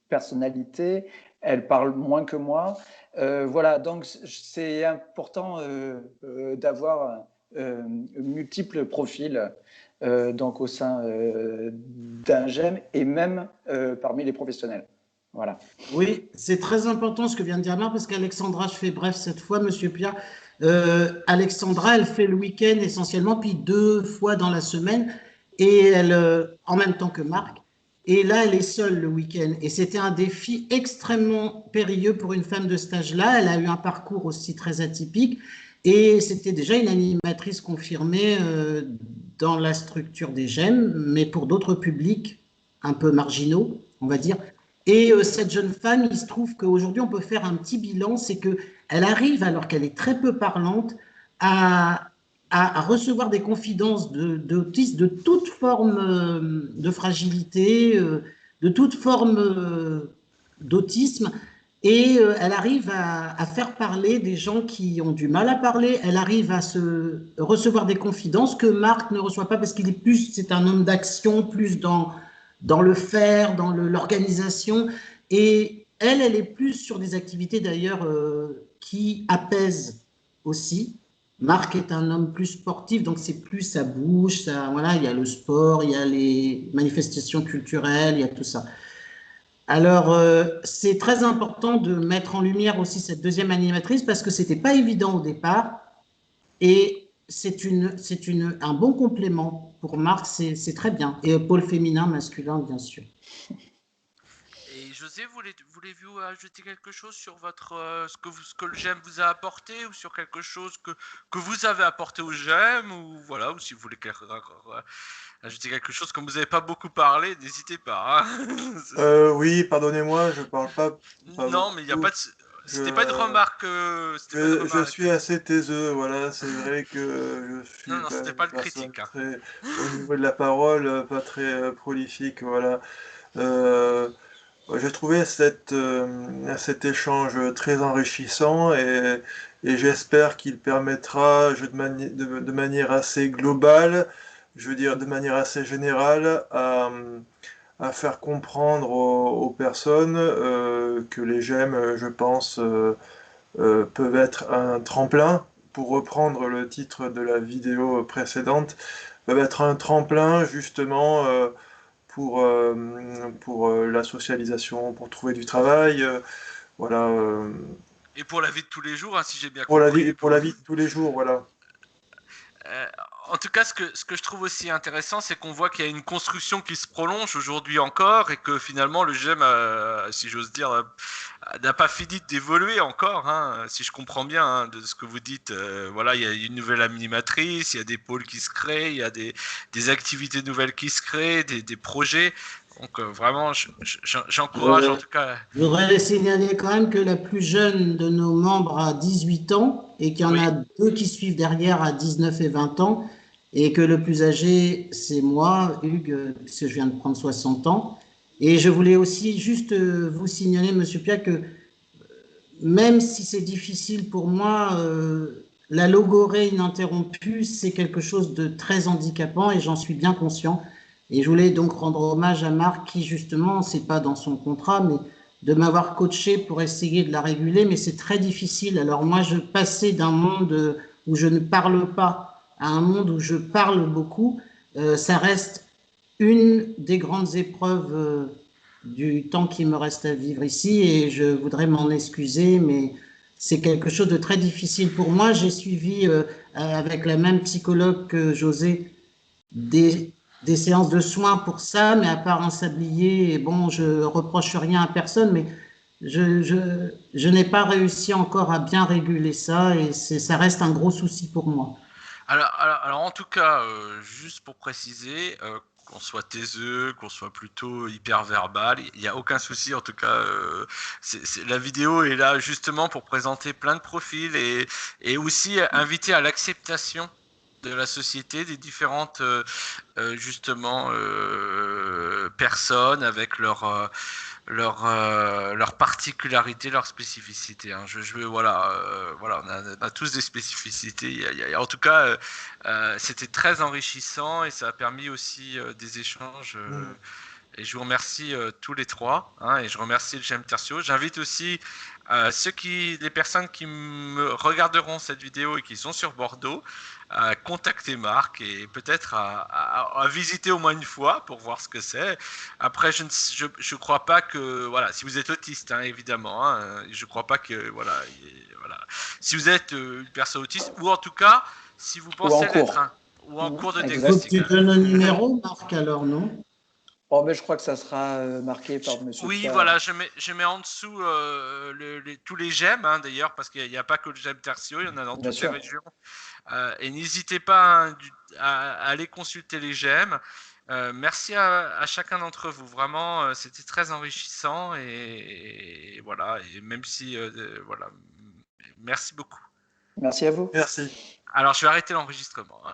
personnalité, elle parle moins que moi. Voilà, donc c'est important d'avoir multiples profils donc au sein d'un GEM et même parmi les professionnels. Voilà. Oui, c'est très important ce que vient de dire Marc, parce qu'Alexandra, je fais bref cette fois, Monsieur Pierre. Alexandra, elle fait le week-end essentiellement, puis 2 fois dans la semaine, et elle, en même temps que Marc. Et là, elle est seule le week-end. Et c'était un défi extrêmement périlleux pour une femme de cet âge-là. Elle a eu un parcours aussi très atypique. Et c'était déjà une animatrice confirmée dans la structure des GEM, mais pour d'autres publics un peu marginaux, on va dire. Et cette jeune femme, il se trouve qu'aujourd'hui, on peut faire un petit bilan, c'est qu'elle arrive, alors qu'elle est très peu parlante, à recevoir des confidences d'autistes de toute forme de fragilité, de toute forme d'autisme. Et elle arrive à faire parler des gens qui ont du mal à parler. Elle arrive à recevoir des confidences que Marc ne reçoit pas parce qu'il est plus, c'est un homme d'action, plus dans le faire, dans l'organisation. Et elle est plus sur des activités d'ailleurs qui apaisent aussi. Marc est un homme plus sportif, donc c'est plus ça bouge, ça, voilà, il y a le sport, il y a les manifestations culturelles, il y a tout ça. Alors, c'est très important de mettre en lumière aussi cette deuxième animatrice parce que c'était pas évident au départ et c'est un bon complément pour Marc, c'est très bien. Et pôle féminin, masculin, bien sûr. Et José, voulez-vous ajouter quelque chose sur ce que le GEM vous a apporté ou sur quelque chose que vous avez apporté au GEM ou voilà, ou si vous voulez ajouter quelque chose comme vous n'avez pas beaucoup parlé, n'hésitez pas. Hein. Oui, pardonnez-moi, je parle pas Non, mais il n'y a beaucoup. pas de. C'était pas une remarque. Je suis assez taiseux, voilà, c'est vrai que je suis Non, c'était pas une le personne critique. Hein. très, au niveau de la parole, pas très prolifique, voilà. Euh, j'ai trouvé cet échange très enrichissant et j'espère qu'il permettra de manière assez globale, je veux dire de manière assez générale, à faire comprendre aux personnes que les GEM, je pense, peuvent être un tremplin, pour reprendre le titre de la vidéo précédente, peuvent être un tremplin justement pour la socialisation, pour trouver du travail, voilà. Et pour la vie de tous les jours, hein, si j'ai bien Pour compris. pour la vie de tous les jours, voilà. En tout cas, ce que je trouve aussi intéressant, c'est qu'on voit qu'il y a une construction qui se prolonge aujourd'hui encore et que finalement le GEM, si j'ose dire, n'a pas fini d'évoluer encore. Hein, si je comprends bien hein, de ce que vous dites, voilà, il y a une nouvelle animatrice, il y a des pôles qui se créent, il y a des activités nouvelles qui se créent, des projets. Donc vraiment, j'encourage en tout cas. Je voudrais signaler quand même que la plus jeune de nos membres a 18 ans et qu'il y en a 2 qui suivent derrière à 19 et 20 ans et que le plus âgé, c'est moi, Hugues, parce que je viens de prendre 60 ans. Et je voulais aussi juste vous signaler, Monsieur Pierre, que même si c'est difficile pour moi, la logorrhée ininterrompue, c'est quelque chose de très handicapant et j'en suis bien conscient. Et je voulais donc rendre hommage à Marc qui, justement, c'est pas dans son contrat, mais de m'avoir coaché pour essayer de la réguler, mais c'est très difficile. Alors moi, je passais d'un monde où je ne parle pas à un monde où je parle beaucoup. Ça reste une des grandes épreuves du temps qui me reste à vivre ici et je voudrais m'en excuser, mais c'est quelque chose de très difficile pour moi. J'ai suivi avec la même psychologue que José des séances de soins pour ça, mais à part un sablier, et bon, je reproche rien à personne, mais je n'ai pas réussi encore à bien réguler ça et ça reste un gros souci pour moi. Alors en tout cas, juste pour préciser, qu'on soit taiseux, qu'on soit plutôt hyper verbal. Il n'y a aucun souci, en tout cas. La vidéo est là justement pour présenter plein de profils et aussi inviter à l'acceptation de la société, des différentes justement personnes avec leur particularités, leurs spécificités. Hein. Voilà, on a tous des spécificités. En tout cas, c'était très enrichissant et ça a permis aussi des échanges. Et je vous remercie tous les trois, hein, et je remercie le GEM Tertio. J'invite aussi les personnes qui me regarderont cette vidéo et qui sont sur Bordeaux à contacter Marc et peut-être à visiter au moins une fois pour voir ce que c'est. Après, je crois pas que voilà, si vous êtes autiste, hein, évidemment, hein, je crois pas que voilà. Si vous êtes une personne autiste ou en tout cas si vous pensez l'être, hein, ou en cours de Il faut que diagnostic. tu donnes un numéro, Marc, alors, non? Oh, mais je crois que ça sera marqué par Monsieur Oui, Pierre. voilà, je mets en dessous tous les GEM, hein, d'ailleurs, parce qu'il n'y a pas que le GEM Tertio, il y en a dans Bien toutes sûr. les régions. Et n'hésitez pas à aller consulter les GEM. Merci à chacun d'entre vous, vraiment, c'était très enrichissant et voilà, et même si, voilà, merci beaucoup. Merci à vous. Merci. Alors, je vais arrêter l'enregistrement. Hein.